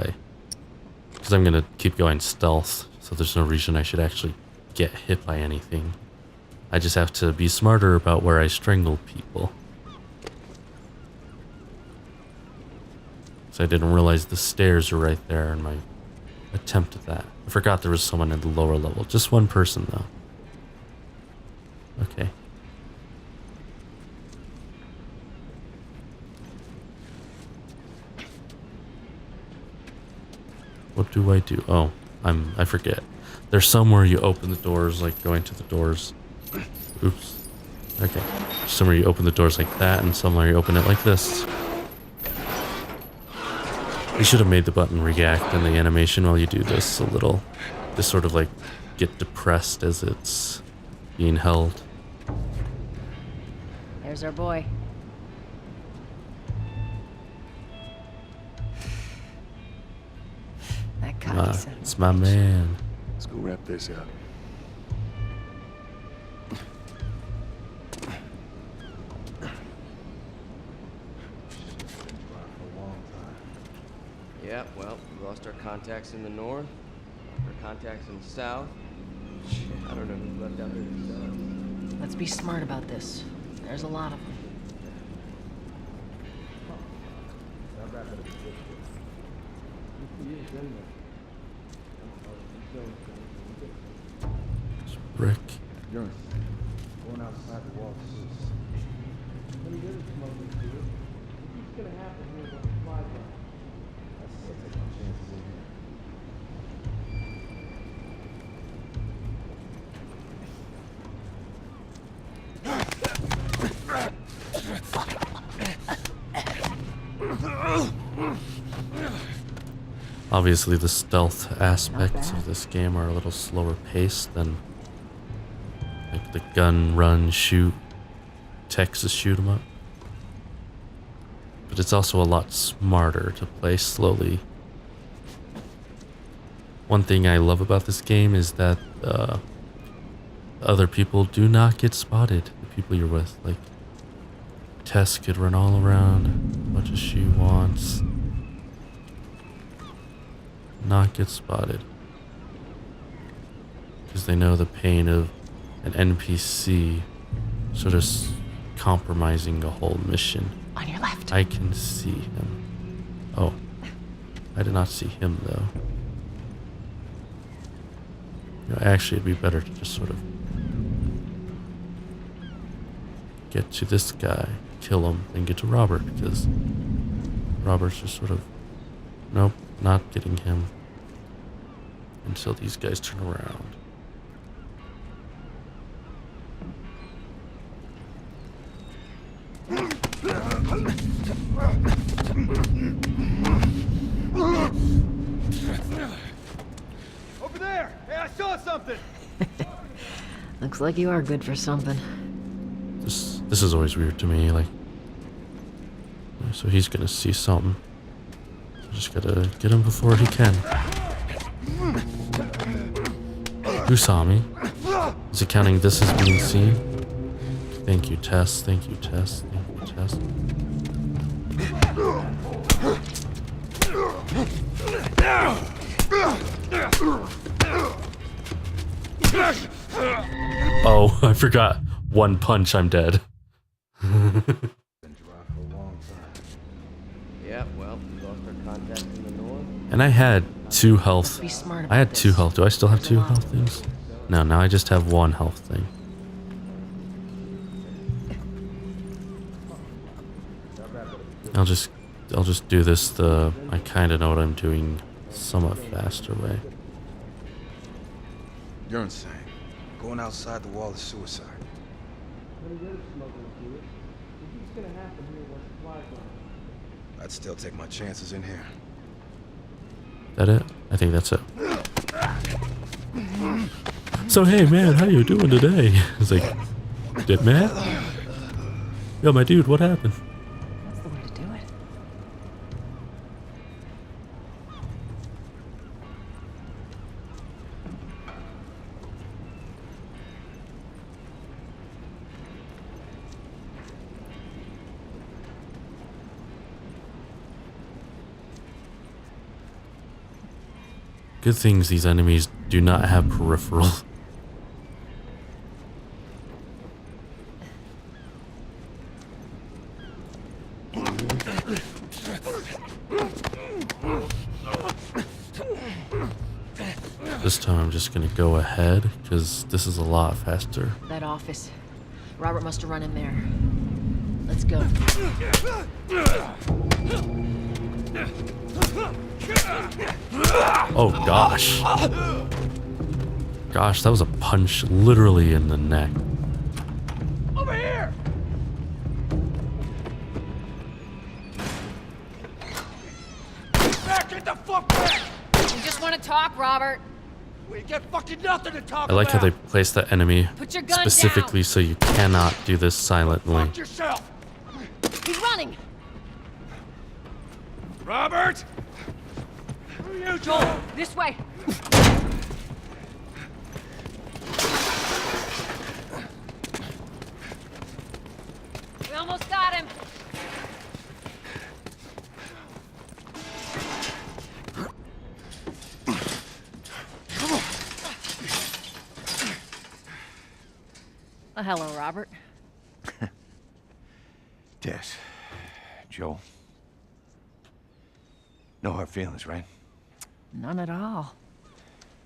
because I'm gonna keep going stealth, so there's no reason I should actually get hit by anything. I just have to be smarter about where I strangle people. So I didn't realize the stairs are right there in my attempt at that. I forgot there was someone at the lower level. Just one person though. Okay. What do I do? Oh, I forget. There's somewhere you open the doors, like going to the doors. Oops. Okay. Somewhere you open the doors like that, and somewhere you open it like this. You should have made the button react in the animation while you do this a little. Just sort of like get depressed as it's being held. There's our boy. That cocky son. It's my man. Let's go wrap this up. Yeah, well, we lost our contacts in the north, our contacts in the south. I don't know who's left out there to sell us. Let's be smart about this. There's a lot of them. Rick. Going outside the wall. When he didn't smoke it, what's gonna happen here when it flies on? I still take my chances in here. Obviously, the stealth aspects of this game are a little slower paced than like the gun, run, shoot, Texas shoot 'em up. But it's also a lot smarter to play slowly. One thing I love about this game is that other people do not get spotted. The people you're with, like Tess could run all around as much as she wants, not get spotted, because they know the pain of an NPC sort of compromising a whole mission. On your left. I can see him. Oh, I did not see him though. You know, actually, it'd be better to just sort of get to this guy, kill him, and get to Robert, because Robert's just sort of, nope, not getting him until these guys turn around. Over there! Hey, I saw something! Looks like you are good for something. This is always weird to me, like, so he's gonna see something. So just gotta get him before he can. Who saw me? Is it counting this as being seen? Thank you, Tess. Thank you, Tess. Thank you, Tess. Oh, I forgot. One punch, I'm dead. Yeah, well, we lost our contact in the north. And I had 2 health. Be smart I had about 2 this. health. Do I still have 2 health things? No, now I just have 1 health thing. I'll just do this the I kind of know what I'm doing somewhat faster way. You're insane. Going outside the wall is suicide. I'd still take my chances in here. That it? I think that's it. So hey man, how you doing today? It's like, did Matt? Yo, my dude, what happened? That's the way to do it. Good things these enemies do not have peripheral. This time I'm just gonna go ahead, because this is a lot faster. That office. Robert must have run in there. Let's go. Oh gosh. Gosh, that was a punch literally in the neck. Over here! Back, get the fuck back! We just want to talk, Robert. We get fucking nothing to talk I like how about! they place that enemy Put your gun specifically so you cannot do this silently. Fuck yourself! He's running. Robert! Who are you, Joel? This way. We almost got him. Oh, hello, Robert. Tess. Joel. No hard feelings, right? None at all.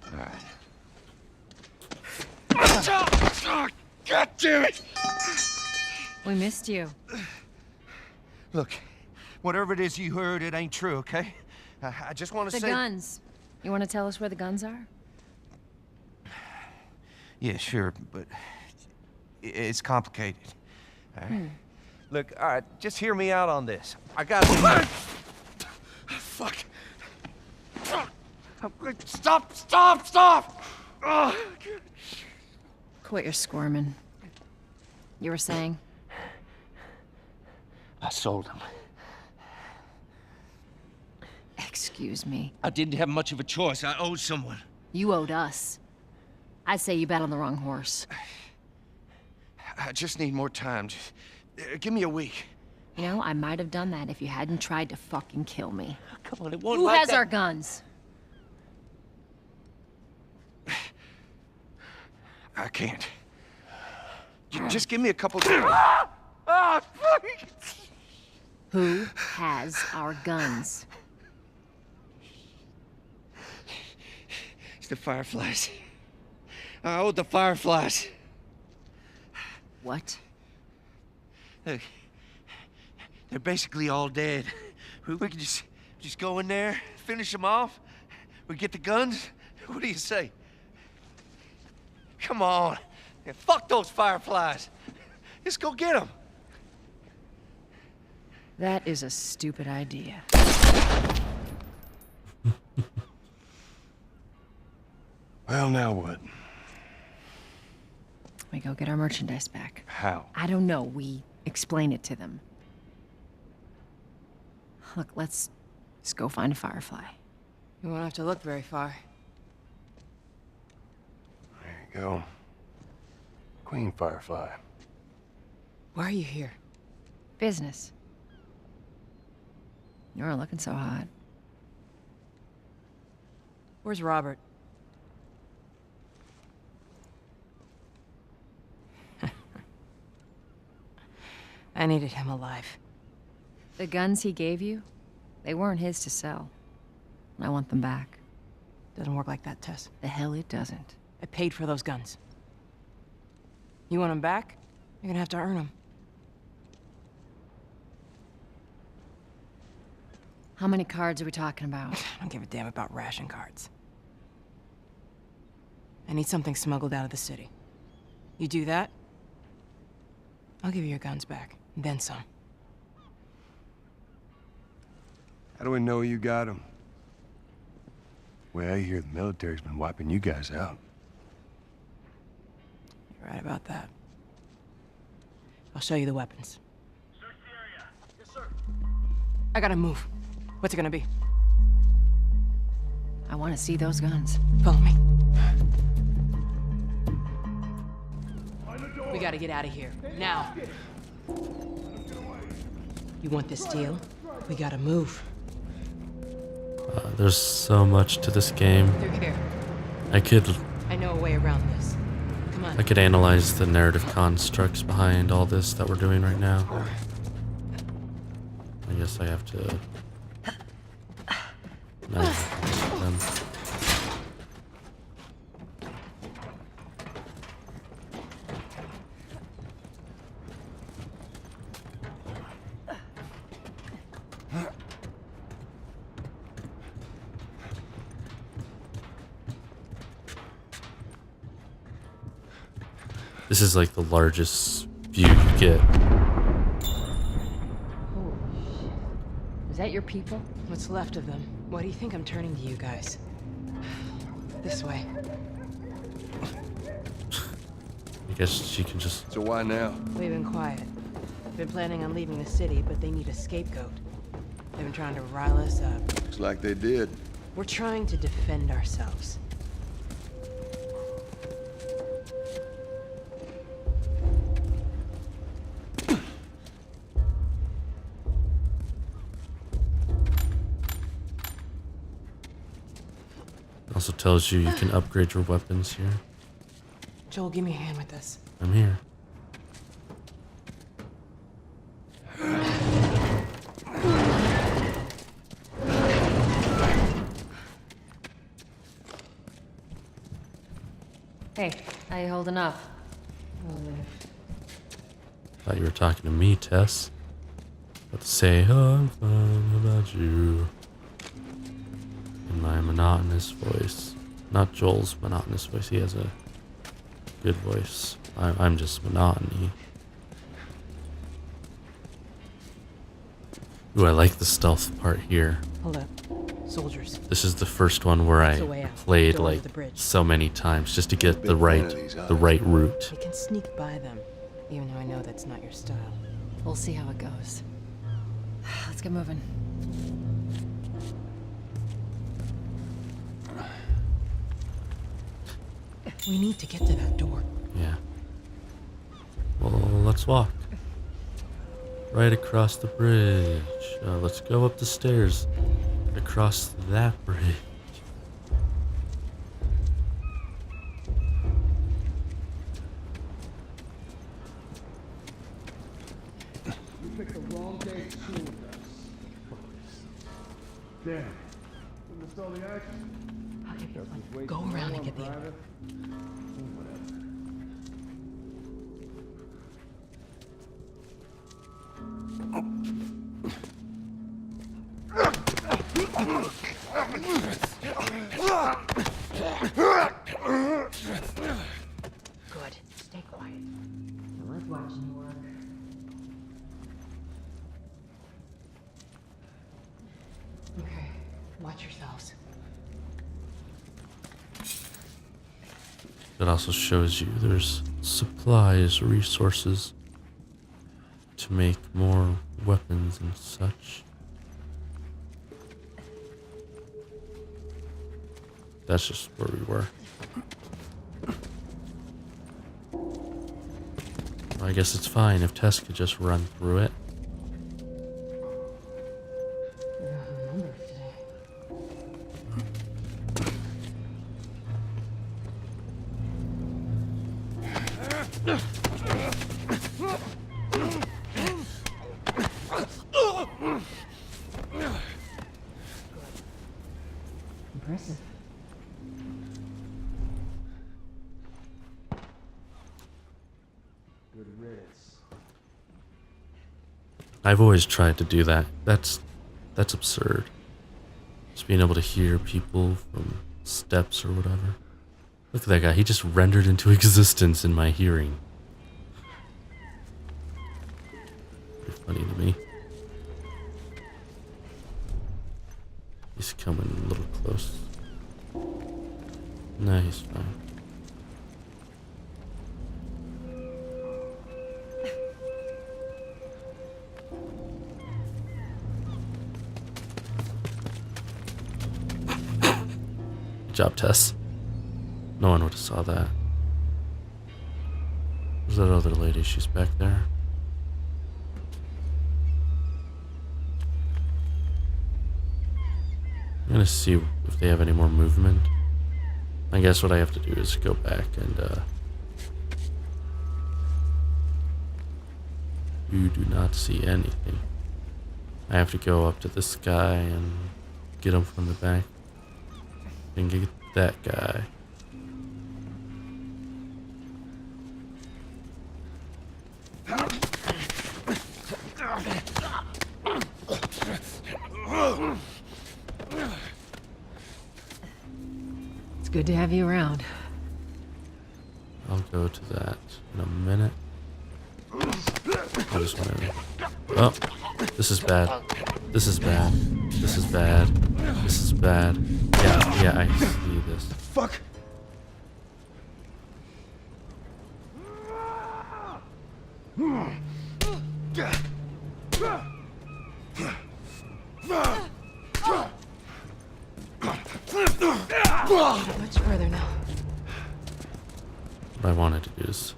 All right. God damn it! We missed you. Look, whatever it is you heard, it ain't true, okay? I just want to say... The guns. You want to tell us where the guns are? Yeah, sure, but it's complicated. All right? Look, all right, just hear me out on this. I got... Fuck. Stop! Oh. Quit your squirming. You were saying? I sold him. Excuse me. I didn't have much of a choice. I owed someone. You owed us. I'd say you bet on the wrong horse. I just need more time. Just, give me a week. You know, I might have done that if you hadn't tried to fucking kill me. Come on, it won't Who like has that. our guns? I can't. Just give me a couple... Who has our guns? It's the Fireflies. I owed the Fireflies. What? Look, they're basically all dead. We can just go in there, finish them off. We get the guns. What do you say? Come on. Yeah, fuck those Fireflies. Just go get them. That is a stupid idea. Well, now what? We go get our merchandise back. How? I don't know. We explain it to them. Look, let's just go find a Firefly. You won't have to look very far. There you go. Queen Firefly. Why are you here? Business. You aren't looking so hot. Where's Robert? I needed him alive. The guns he gave you, they weren't his to sell. I want them back. Doesn't work like that, Tess. The hell it doesn't. I paid for those guns. You want them back? You're gonna have to earn them. How many cards are we talking about? I don't give a damn about ration cards. I need something smuggled out of the city. You do that, I'll give you your guns back, and then some. How do we know you got them? Well, I hear the military's been wiping you guys out. You're right about that. I'll show you the weapons. Search the area. Yes, sir. I gotta move. What's it gonna be? I want to see those guns. Follow me. We gotta get out of here. Now. You want this deal? We gotta move. There's so much to this game. Through here. I know a way around this. Come on. I could analyze the narrative constructs behind all this that we're doing right now. I guess I have to... them. This is like the largest view you get. Is that your people? What's left of them? Why do you think I'm turning to you guys? This way. I guess she can just... So why now? We've been quiet. Been planning on leaving the city, but they need a scapegoat. They've been trying to rile us up. Looks like they did. We're trying to defend ourselves. Also tells you you can upgrade your weapons here. Joel, give me a hand with this. I'm here. holding up? Thought you were talking to me, Tess. Let's say, oh, I'm fine about you. In my monotonous voice. Not Joel's monotonous voice. He has a good voice. I'm just monotony. Ooh, I like the stealth part here. Hold up. Soldiers. This is the first one where I played like so many times just to get the right route. We can sneak by them, even though I know that's not your style. We'll see how it goes. Let's get moving. We need to get to that door. Yeah. Well, let's walk. Right across the bridge. Let's go up the stairs. Across that bridge. You picked the wrong day to school with us. Damn. You missed all the action. I'll give you one. Go around and get the other. Good. Stay quiet. I like watching you work. Okay. Watch yourselves. It also shows you there's supplies, resources to make more weapons and such. That's just where we were. Well, I guess it's fine if Tess could just run through it. Impressive. Good riddance. I've always tried to do that. That's absurd. Just being able to hear people from steps or whatever. Look at that guy. He just rendered into existence in my hearing. Pretty funny to me. He's coming a little close. No, he's fine. Good job, Tess. No one would have saw that. Where's that other lady? She's back there. I'm gonna see if they have any more movement. I guess what I have to do is go back and you do not see anything. I have to go up to this guy and get him from the back and get that guy. It's good to have you around. I'll go to that in a minute. I just want to... Oh, this is bad. This is bad. This is bad. This is bad. Yeah, I see this. Fuck! Much further now. What I wanted to do is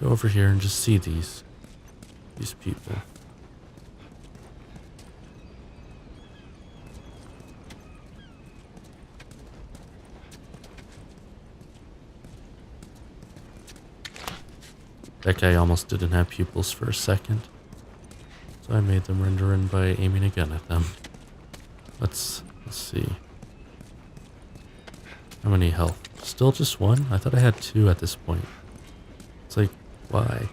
go over here and just see these people. That guy almost didn't have pupils for a second, so I made them render in by aiming a gun at them. Let's see. How many health? Still just one? I thought I had two at this point. It's like, why?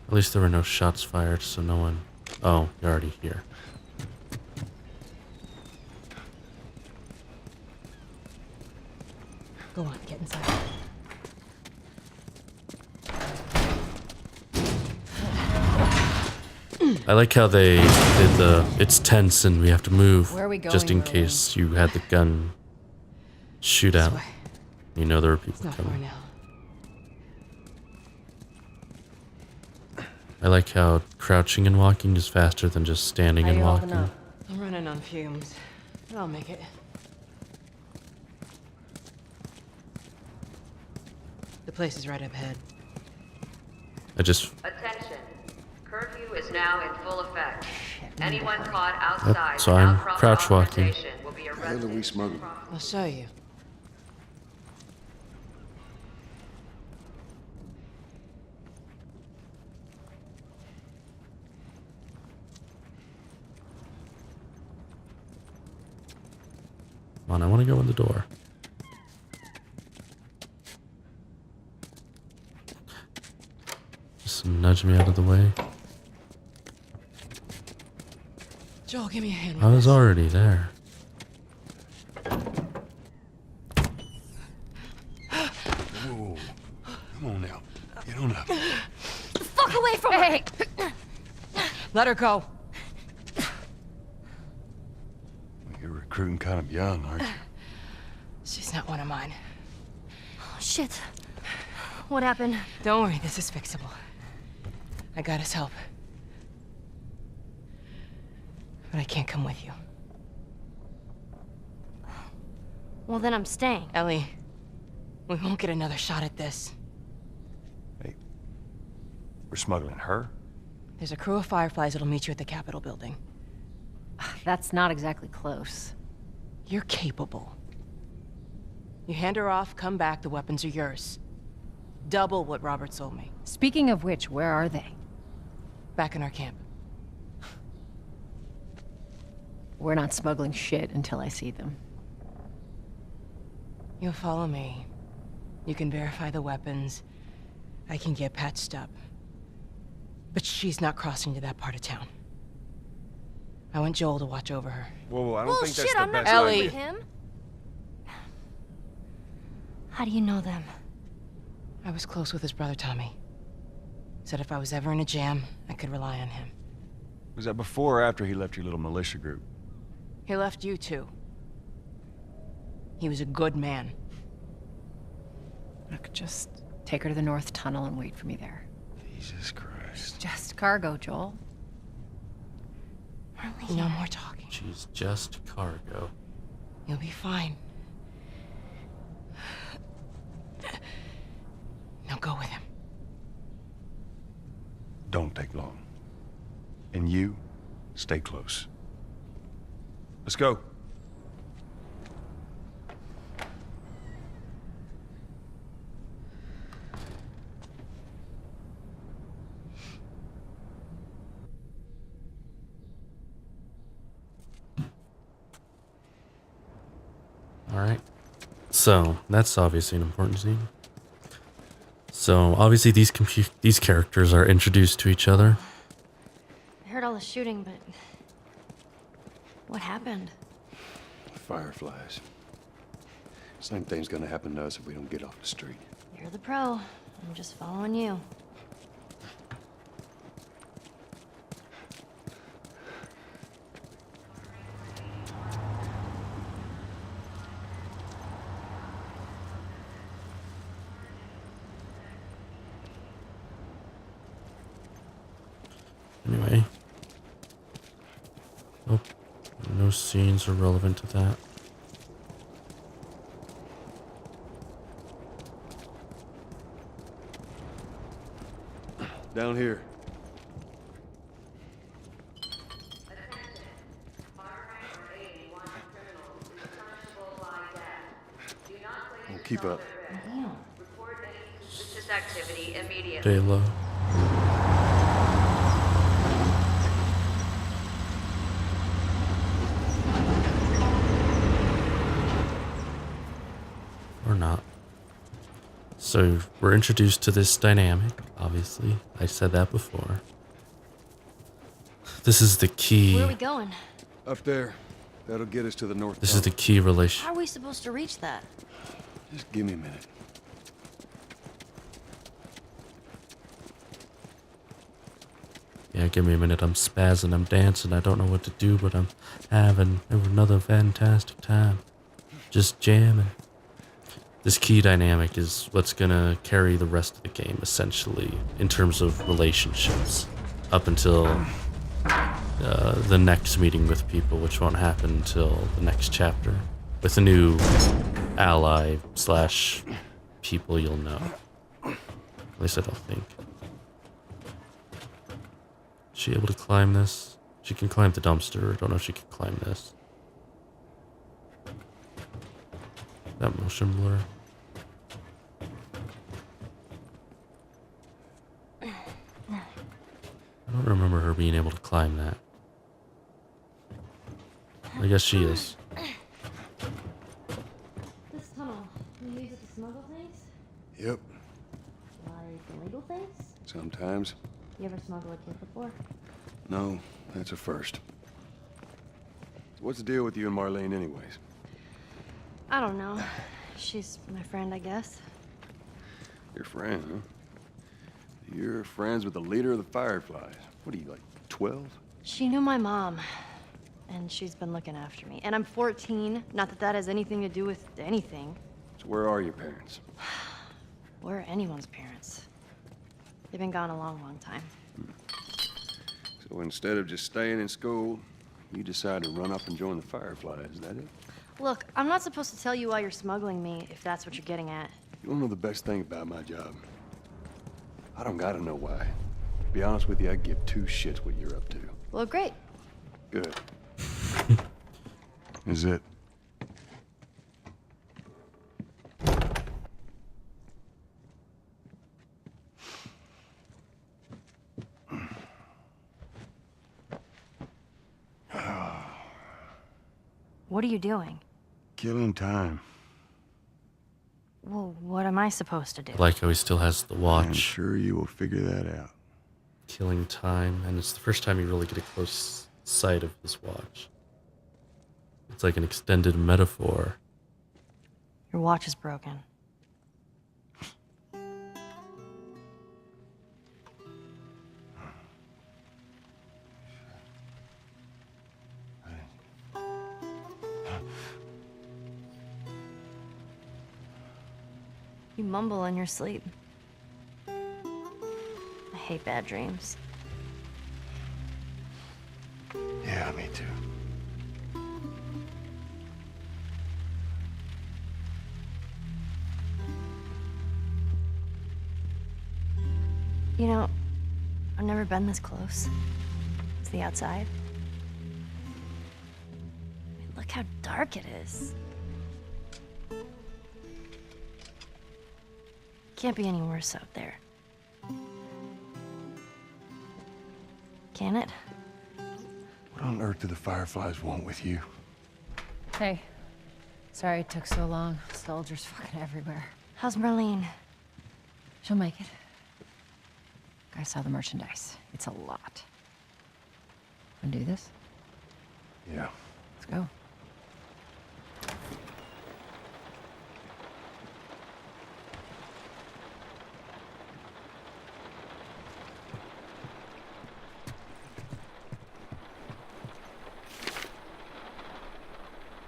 At least there were no shots fired, so no one... Oh, you're already here. Go on, get inside. I like how they did the, it's tense and we have to move. Where are we going, just in Merlin? case you had the gun shootout. You know there were people Not far coming. now. I like how crouching and walking is faster than just standing How and you holding walking. up? I'm running on fumes, but I'll make it. The place is right up ahead. I just... Attention. Curfew is now in full effect. Anyone caught outside so I'm without proper crouch walking. authorization will be arrested. I'll show you. Come on, I want to go in the door. Just nudge me out of the way. Joel, give me a hand. I was already there. Whoa. Come on now. Get on up. Fuck away from her! Let her go. You're recruiting kind of young, aren't you? She's not one of mine. Oh, shit. What happened? Don't worry, this is fixable. I got his help. But I can't come with you. Well, then I'm staying. Ellie, we won't get another shot at this. We're smuggling her? There's a crew of Fireflies that'll meet you at the Capitol building. That's not exactly close. You're capable. You hand her off, come back, the weapons are yours. Double what Robert sold me. Speaking of which, where are they? Back in our camp. We're not smuggling shit until I see them. You'll follow me. You can verify the weapons. I can get patched up. But she's not crossing to that part of town. I want Joel to watch over her. Whoa, I don't think that's Bullshit, the I'm not best going Ellie. with him. How do you know them? I was close with his brother Tommy. Said if I was ever in a jam, I could rely on him. Was that before or after he left your little militia group? He left you too. He was a good man. Look, just take her to the North Tunnel and wait for me there. Jesus Christ. Just cargo, Joel. No more talking. She's just cargo. You'll be fine. Now go with him. Don't take long. And you, stay close. Let's go. Alright. So, that's obviously an important scene. So, obviously these characters are introduced to each other. I heard all the shooting, but... what happened? Fireflies. Same thing's gonna happen to us if we don't get off the street. You're the pro. I'm just following you. Anyway. Oh, no scenes are relevant to that. Down here. We'll keep up. Report any suspicious activity immediately. Stay low. Or not. So we're introduced to this dynamic, obviously. I said that before. This is the key. Where are we going? Up there. That'll get us to the north. This is the key relation. How are we supposed to reach that? Just give me a minute. Yeah, give me a minute. I'm spazzing, I'm dancing. I don't know what to do, but I'm having another fantastic time. Just jamming. This key dynamic is what's gonna carry the rest of the game, essentially, in terms of relationships. Up until the next meeting with people, which won't happen until the next chapter. With a new ally / people you'll know. At least I don't think. Is she able to climb this? She can climb the dumpster. I don't know if she can climb this. That motion blur. I don't remember her being able to climb that. I guess she is. This tunnel, you use it to smuggle things? Yep. Like illegal things? Sometimes. You ever smuggled a kid before? No, that's a first. What's the deal with you and Marlene anyways? I don't know. She's my friend, I guess. Your friend, huh? You're friends with the leader of the Fireflies. What are you, like 12? She knew my mom, and she's been looking after me. And I'm 14. Not that that has anything to do with anything. So where are your parents? Where are anyone's parents? They've been gone a long, long time. So instead of just staying in school, you decide to run up and join the Fireflies, is that it? Look, I'm not supposed to tell you why you're smuggling me, if that's what you're getting at. You wanna know the best thing about my job? I don't gotta know why. To be honest with you, I give two shits what you're up to. Well, great. Good. Is it? What are you doing? Killing time. Well, what am I supposed to do? Like how he still has the watch. I'm sure you will figure that out. Killing time, and it's the first time you really get a close sight of this watch. It's like an extended metaphor. Your watch is broken. You mumble in your sleep. I hate bad dreams. Yeah, me too. You know, I've never been this close to the outside. I mean, look how dark it is. Can't be any worse out there. Can it? What on earth do the Fireflies want with you? Hey. Sorry it took so long. Soldiers fucking everywhere. How's Marlene? She'll make it. I saw the merchandise. It's a lot. Wanna do this? Yeah. Let's go.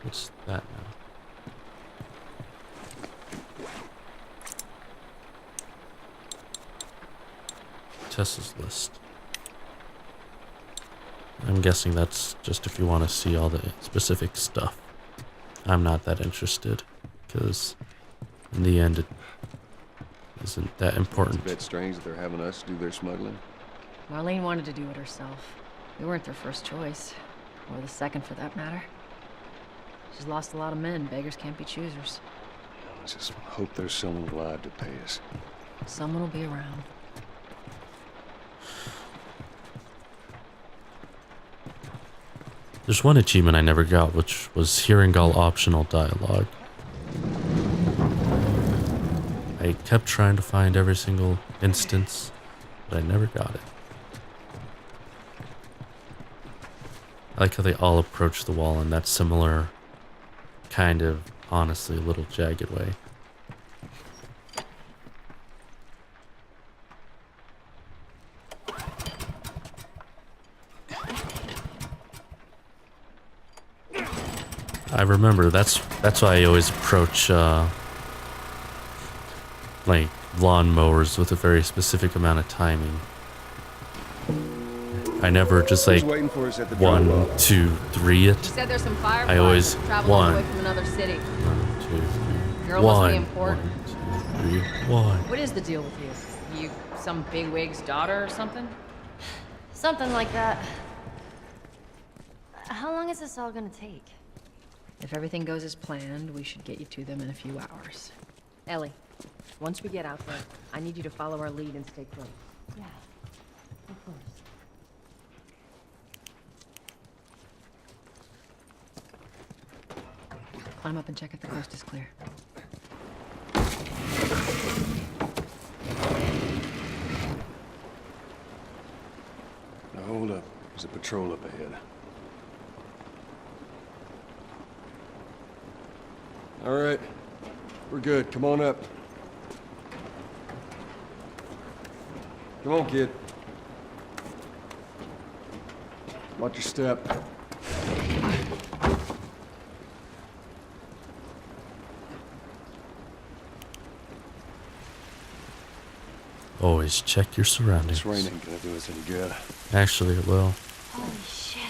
What's that now? Tessa's list. I'm guessing that's just if you want to see all the specific stuff. I'm not that interested, because in the end it isn't that important. It's a bit strange that they're having us do their smuggling. Marlene wanted to do it herself. We weren't their first choice. Or the second, for that matter. She's lost a lot of men. Beggars can't be choosers. I just hope there's someone alive to pay us. Someone will be around. There's one achievement I never got, which was hearing all optional dialogue. I kept trying to find every single instance, but I never got it. I like how they all approach the wall in that similar, kind of, honestly, a little jagged way. I remember that's why I always approach like lawnmowers with a very specific amount of timing. I never just like 1, 2, 3 it. You said there's some fireflies. I always traveling 1, away from another city. 1, 2, 3. Girl must be 1, important. 1, 2, 3, 1. What is the deal with you? You some bigwig's daughter or something? Something like that. How long is this all gonna take? If everything goes as planned, we should get you to them in a few hours. Ellie, once we get out there, I need you to follow our lead and stay close. Yeah, of course. Climb up and check if the coast is clear. Now hold up. There's a patrol up ahead. All right. We're good. Come on up. Come on, kid. Watch your step. Always check your surroundings. This rain ain't gonna do us any good. Actually, it will. Holy shit.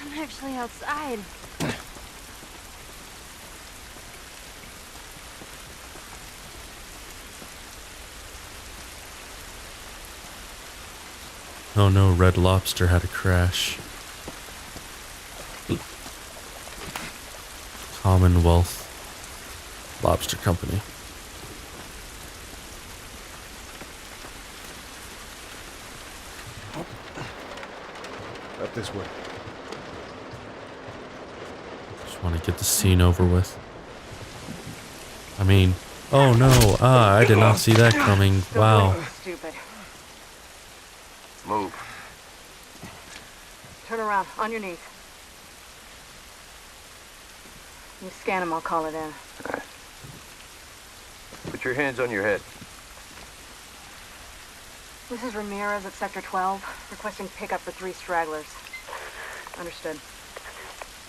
I'm actually outside. Oh no, Red Lobster had a crash. Commonwealth Lobster Company. Up this way. Just want to get the scene over with. I mean, oh no, I did not see that coming. Wow. Stupid. Move. Turn around, on your knees. You scan him, I'll call it in. Put your hands on your head. This is Ramirez at Sector 12, requesting pickup for 3 stragglers. Understood.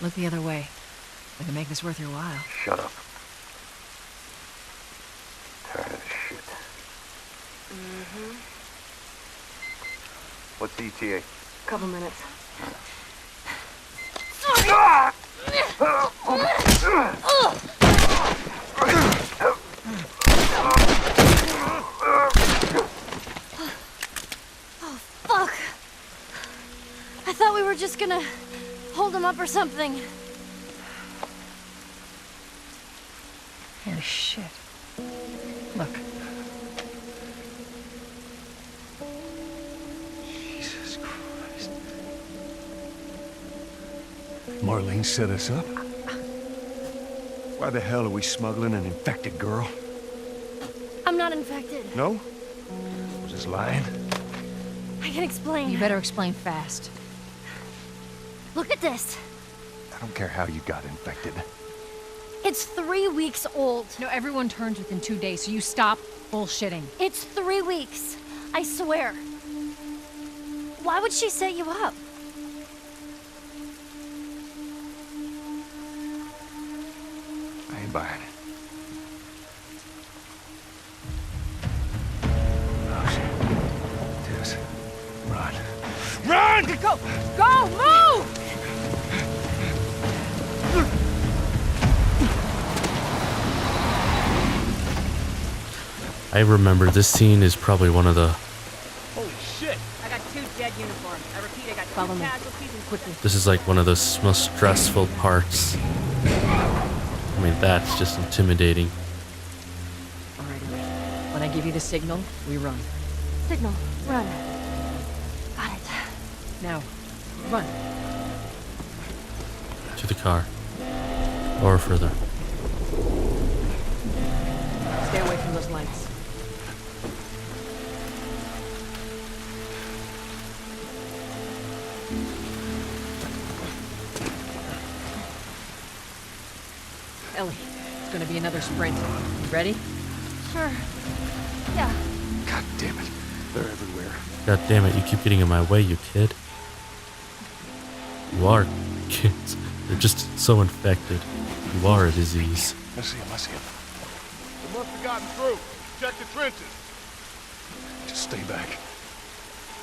Look the other way. We can make this worth your while. Shut up. Tired of this shit. Mm-hmm. What's the ETA? Couple minutes. Oh, fuck. I thought we were just gonna hold him up or something. Holy shit. Look. Jesus Christ. Marlene set us up? Why the hell are we smuggling an infected girl? I'm not infected. No? Was this lying? I can explain. You better explain fast. Look at this. I don't care how you got infected. It's 3 weeks old. No, everyone turns within 2 days, so you stop bullshitting. It's 3 weeks. I swear. Why would she set you up? I ain't buying it. Oh, shit. Tess, run. Run! Go! Go! Move! I remember this scene is probably one of the. Holy shit! I got 2 dead uniforms. I repeat, I got 2 casualties and quickly. This is like one of those most stressful parts. I mean, that's just intimidating. All right, when I give you the signal, we run. Signal. Run. Got it. Now, run. To the car. Or further. Stay away from those lights. Ellie, it's gonna be another sprint. You ready? Sure. Yeah. God damn it. They're everywhere. God damn it, you keep getting in my way, you kid. You are kids. They're just so infected. You are a disease. I see him. They must have gotten through. Check the trenches. Just stay back.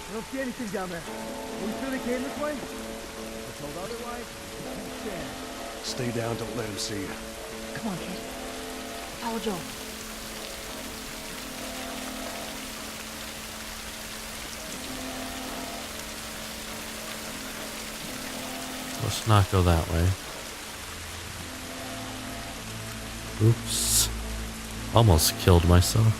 I don't see anything down there. Are we sure they came this way? We're told otherwise. Stay down, don't let him see you. Come on, kid. Follow Joel. Let's not go that way. Oops. Almost killed myself.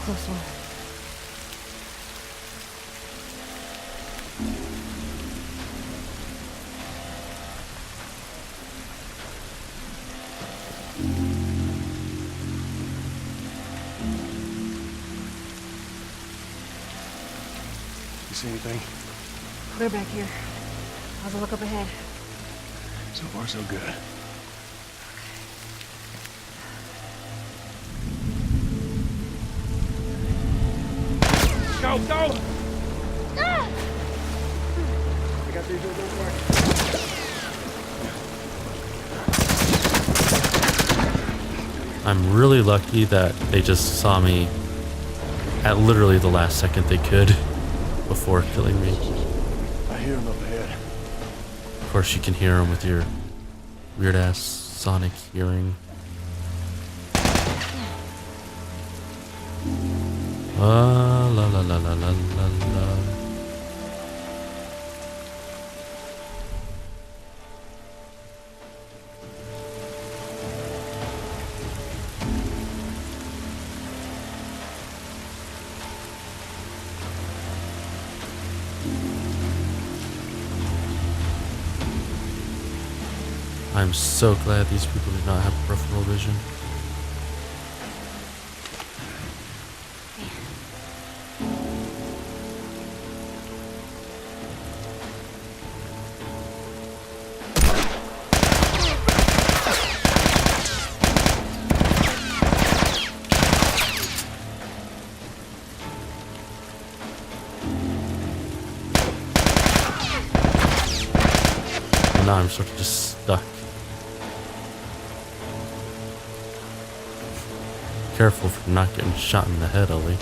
Close one. You see anything? Clear back here. How's the look up ahead? So far, so good. Go, go! I got these over there. I'm really lucky that they just saw me at literally the last second they could before killing me. I hear him up ahead. Of course, you can hear them with your weird ass sonic hearing. La la la la la la la. I'm so glad these people do not have peripheral vision. And now I'm sort of just stuck. Careful for not getting shot in the head, Ellie.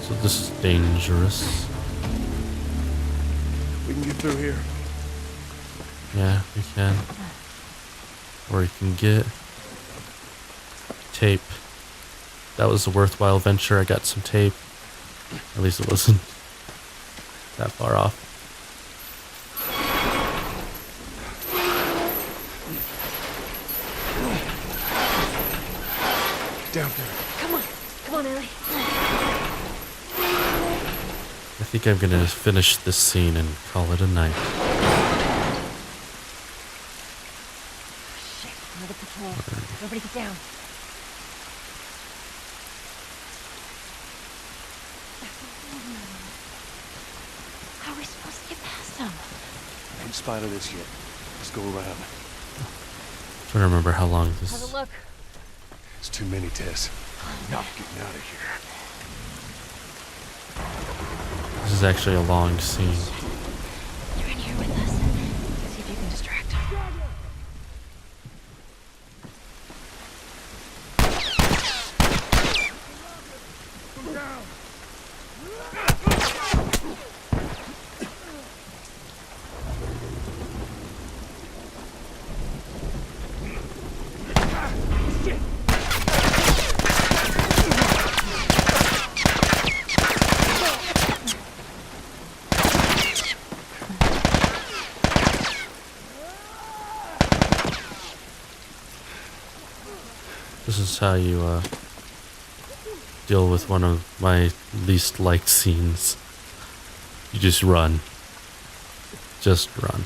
So this is dangerous. We can get through here. Yeah, we can. Or you can get tape. That was a worthwhile venture. I got some tape. At least it wasn't that far off. Down there. Come on, Ellie. I think I'm gonna finish this scene and call it a night. Shit, another patrol. Everybody get down. How are we supposed to get past them? I ain't spotted this yet. Let's go around. Trying to remember how long this How's is. it look? It's too many, Tess. Not getting out of here. This is actually a long scene. You're in here with us. See if you can distract them. This is how you deal with one of my least liked scenes. You just run. Just run.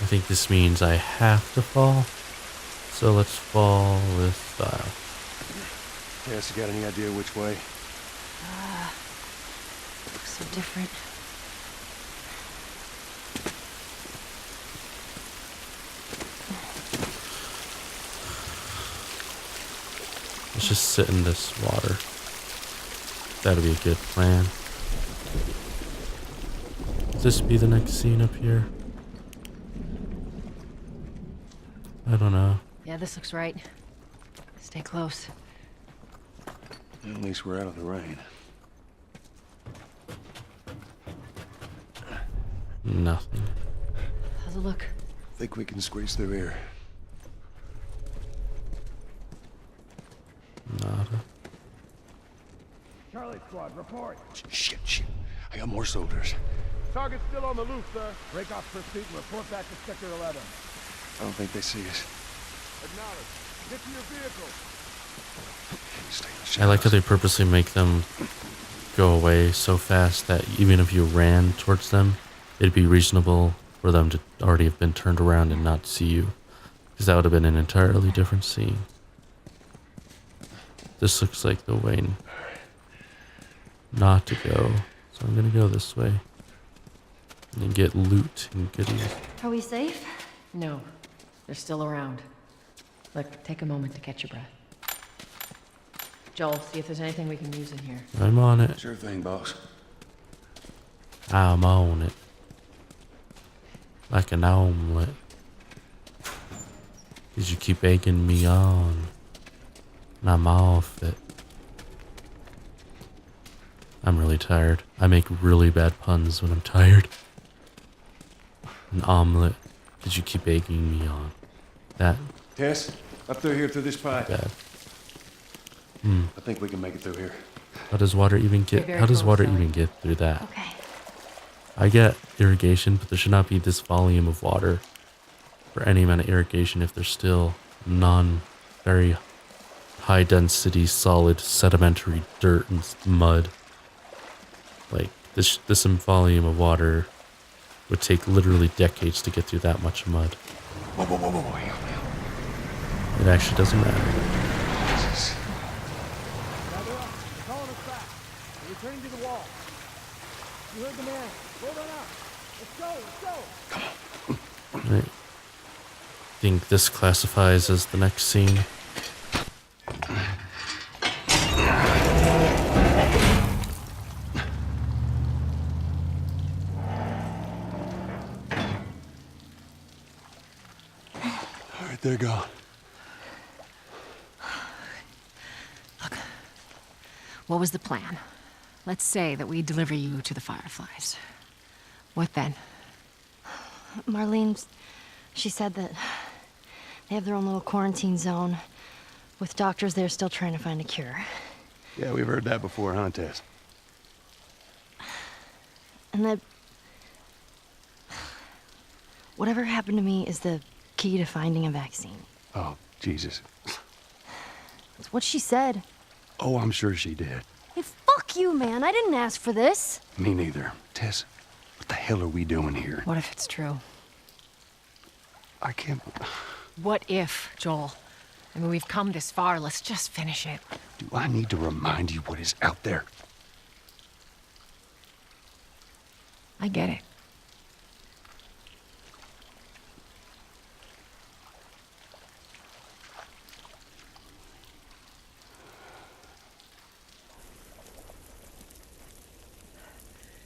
I think this means I have to fall. So let's fall with style. Tess, you got any idea which way? Looks so different. Let's just sit in this water. That'll be a good plan. Will this be the next scene up here? I don't know. Yeah, this looks right. Stay close. At least we're out of the rain. Nothing. How's it look? Think we can squeeze through here. Nada. Charlie Squad, report. Shit. I got more soldiers. Target's still on the loose, sir. Break off pursuit and report back to Sector 11. I don't think they see us. Acknowledge. Get to your vehicle. I like how they purposely make them go away so fast that even if you ran towards them, it'd be reasonable for them to already have been turned around and not see you. Because that would have been an entirely different scene. This looks like the way not to go. So I'm gonna go this way. And get loot and goodies. Are we safe? No. They're still around. Look, take a moment to catch your breath. Joel, see if there's anything we can use in here. I'm on it. Sure thing, boss. I'm on it. Like an omelet. Cause you keep egging me on. And I'm off it. I'm really tired. I make really bad puns when I'm tired. An omelet. Cause you keep egging me on. That. Tess, up through here through this pipe. Bad. I think we can make it through here. How does water even get? How does water even get through that? Okay. I get irrigation, but there should not be this volume of water for any amount of irrigation if there's still very high density, solid, sedimentary dirt and mud. Like this volume of water would take literally decades to get through that much mud. Whoa. It actually doesn't matter. Jesus. Calling us back. We're returning to the wall. You heard the man. Hold on up. Let's go. I think this classifies as the next scene. All right, there you go. Look. What was the plan? Let's say that we deliver you to the Fireflies. What then? Marlene, she said that they have their own little quarantine zone with doctors there still trying to find a cure. Yeah, we've heard that before, huh, Tess? And that whatever happened to me is the key to finding a vaccine. Oh, Jesus. That's what she said. Oh, I'm sure she did. Hey, fuck you, man. I didn't ask for this. Me neither. Tess, what the hell are we doing here? What if it's true? I can't... What if, Joel? I mean, we've come this far. Let's just finish it. Do I need to remind you what is out there? I get it.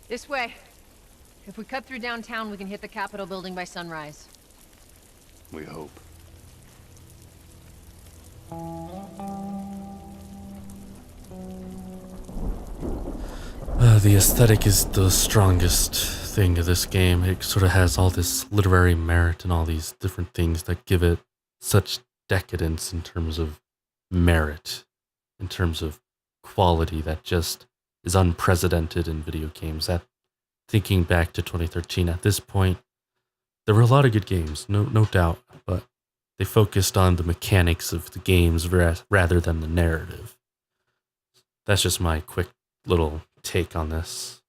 This way. If we cut through downtown, we can hit the Capitol building by sunrise. We hope. The aesthetic is the strongest thing of this game. It sort of has all this literary merit and all these different things that give it such decadence in terms of merit, in terms of quality that just is unprecedented in video games. That, thinking back to 2013, at this point, there were a lot of good games, no doubt, but they focused on the mechanics of the games rather than the narrative. That's just my quick little take on this.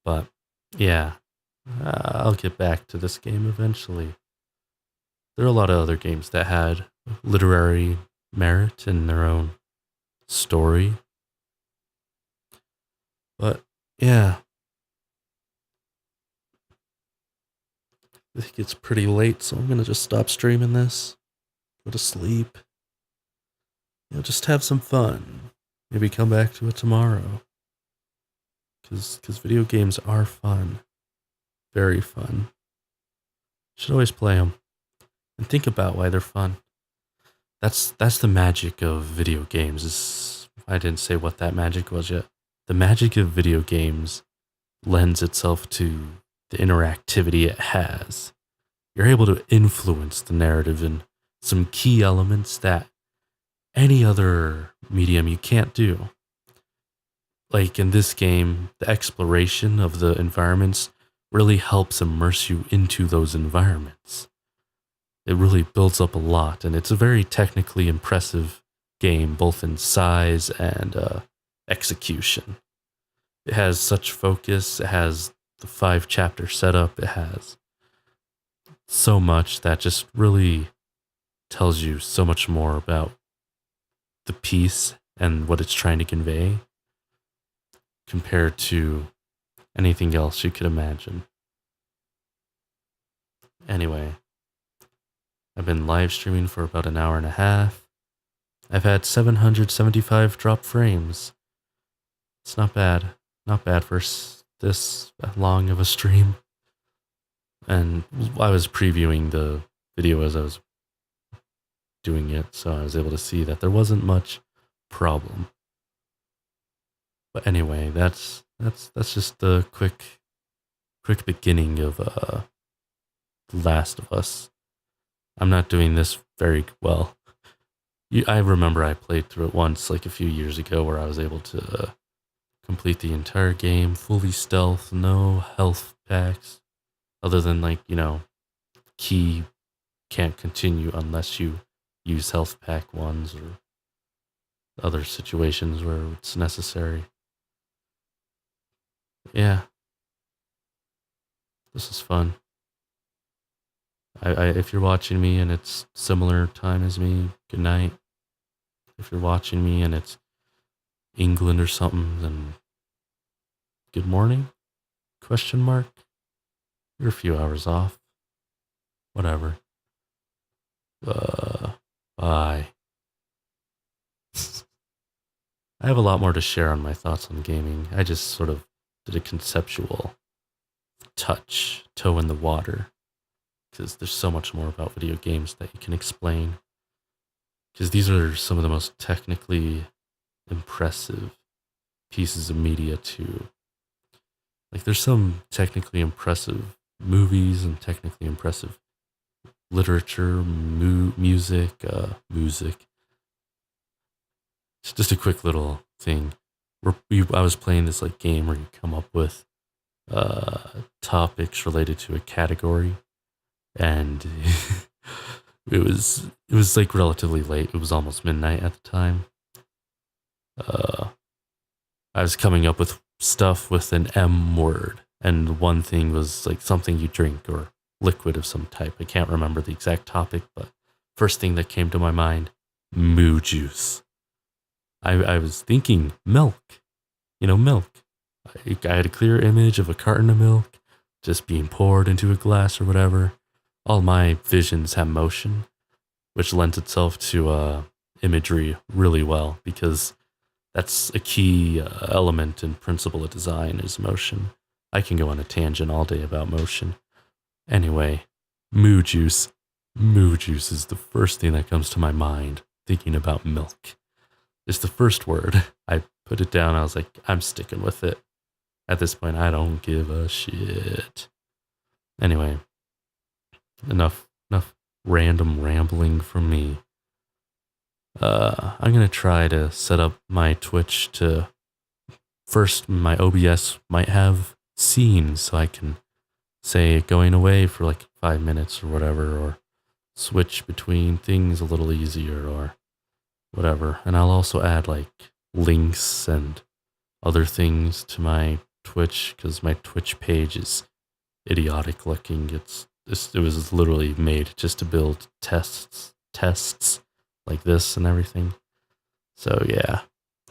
But yeah, I'll get back to this game eventually. There are a lot of other games that had literary merit in their own story. But yeah, I think it's pretty late, so I'm gonna just stop streaming this, go to sleep, just have some fun. Maybe come back to it tomorrow. Because video games are fun. Very fun. Should always play them. And think about why they're fun. That's the magic of video games. I didn't say what that magic was yet. The magic of video games lends itself to the interactivity it has. You're able to influence the narrative in some key elements that any other medium you can't do. Like in this game, the exploration of the environments really helps immerse you into those environments. It really builds up a lot, and it's a very technically impressive game, both in size and execution. It has such focus, it has the 5-chapter setup, it has so much that just really tells you so much more about the piece and what it's trying to convey compared to anything else you could imagine. Anyway, I've been live streaming for about an hour and a half. I've had 775 drop frames. It's not bad. Not bad for this long of a stream. And I was previewing the video as I was doing it, so I was able to see that there wasn't much problem. But anyway, that's just the quick beginning of The Last of Us. I'm not doing this very well. I remember I played through it once, like a few years ago, where I was able to complete the entire game, fully stealth, no health packs, other than key can't continue unless you use health pack ones or other situations where it's necessary. Yeah. This is fun. If you're watching me and it's similar time as me, good night. If you're watching me and it's England or something, then good morning? ? You're a few hours off. Whatever. Bye. I have a lot more to share on my thoughts on gaming. I just sort of did a conceptual toe in the water, because there's so much more about video games that you can explain. Because these are some of the most technically impressive pieces of media too. Like there's some technically impressive movies and technically impressive literature, music. It's just a quick little thing. I was playing this game where you come up with topics related to a category, and it was relatively late. It was almost midnight at the time. I was coming up with stuff with an M word, and one thing was something you drink or liquid of some type. I can't remember the exact topic, but first thing that came to my mind, moo juice. I was thinking milk. Milk. I had a clear image of a carton of milk just being poured into a glass or whatever. All my visions have motion, which lends itself to imagery really well, because that's a key element and principle of design is motion. I can go on a tangent all day about motion. Anyway, moo juice. Moo juice is the first thing that comes to my mind thinking about milk. It's the first word. I put it down. I was like, I'm sticking with it. At this point, I don't give a shit. Anyway, enough random rambling from me. I'm gonna try to set up my Twitch to first. My OBS might have scenes, so I can say going away for like 5 minutes or whatever, or switch between things a little easier or whatever. And I'll also add like links and other things to my Twitch, because my Twitch page is idiotic looking. It was literally made just to build tests like this and everything. So yeah.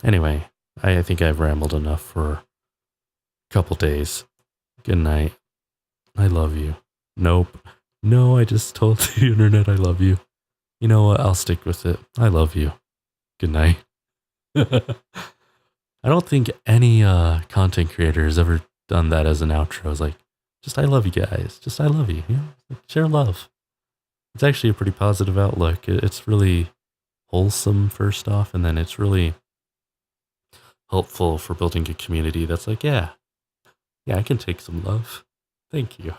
Anyway, I think I've rambled enough for a couple days. Good night. I love you. Nope. No, I just told the internet I love you. You know what? I'll stick with it. I love you. Good night. I don't think any content creator has ever done that as an outro. It's like, just I love you guys. Just I love you. You know, like, share love. It's actually a pretty positive outlook. It's really wholesome, first off, and then it's really helpful for building a community that's like, yeah, I can take some love. Thank you.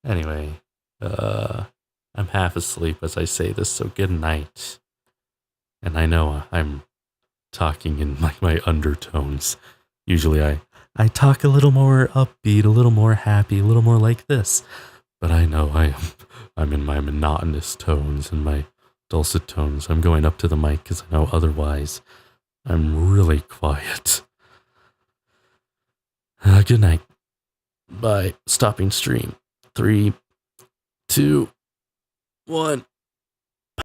Anyway, I'm half asleep as I say this, so good night. And I know I'm talking in like my undertones. Usually I talk a little more upbeat, a little more happy, a little more like this. But I know I'm in my monotonous tones and my dulcet tones. I'm going up to the mic because I know otherwise I'm really quiet. Good night. Bye. Stopping stream. 3, 2, 1.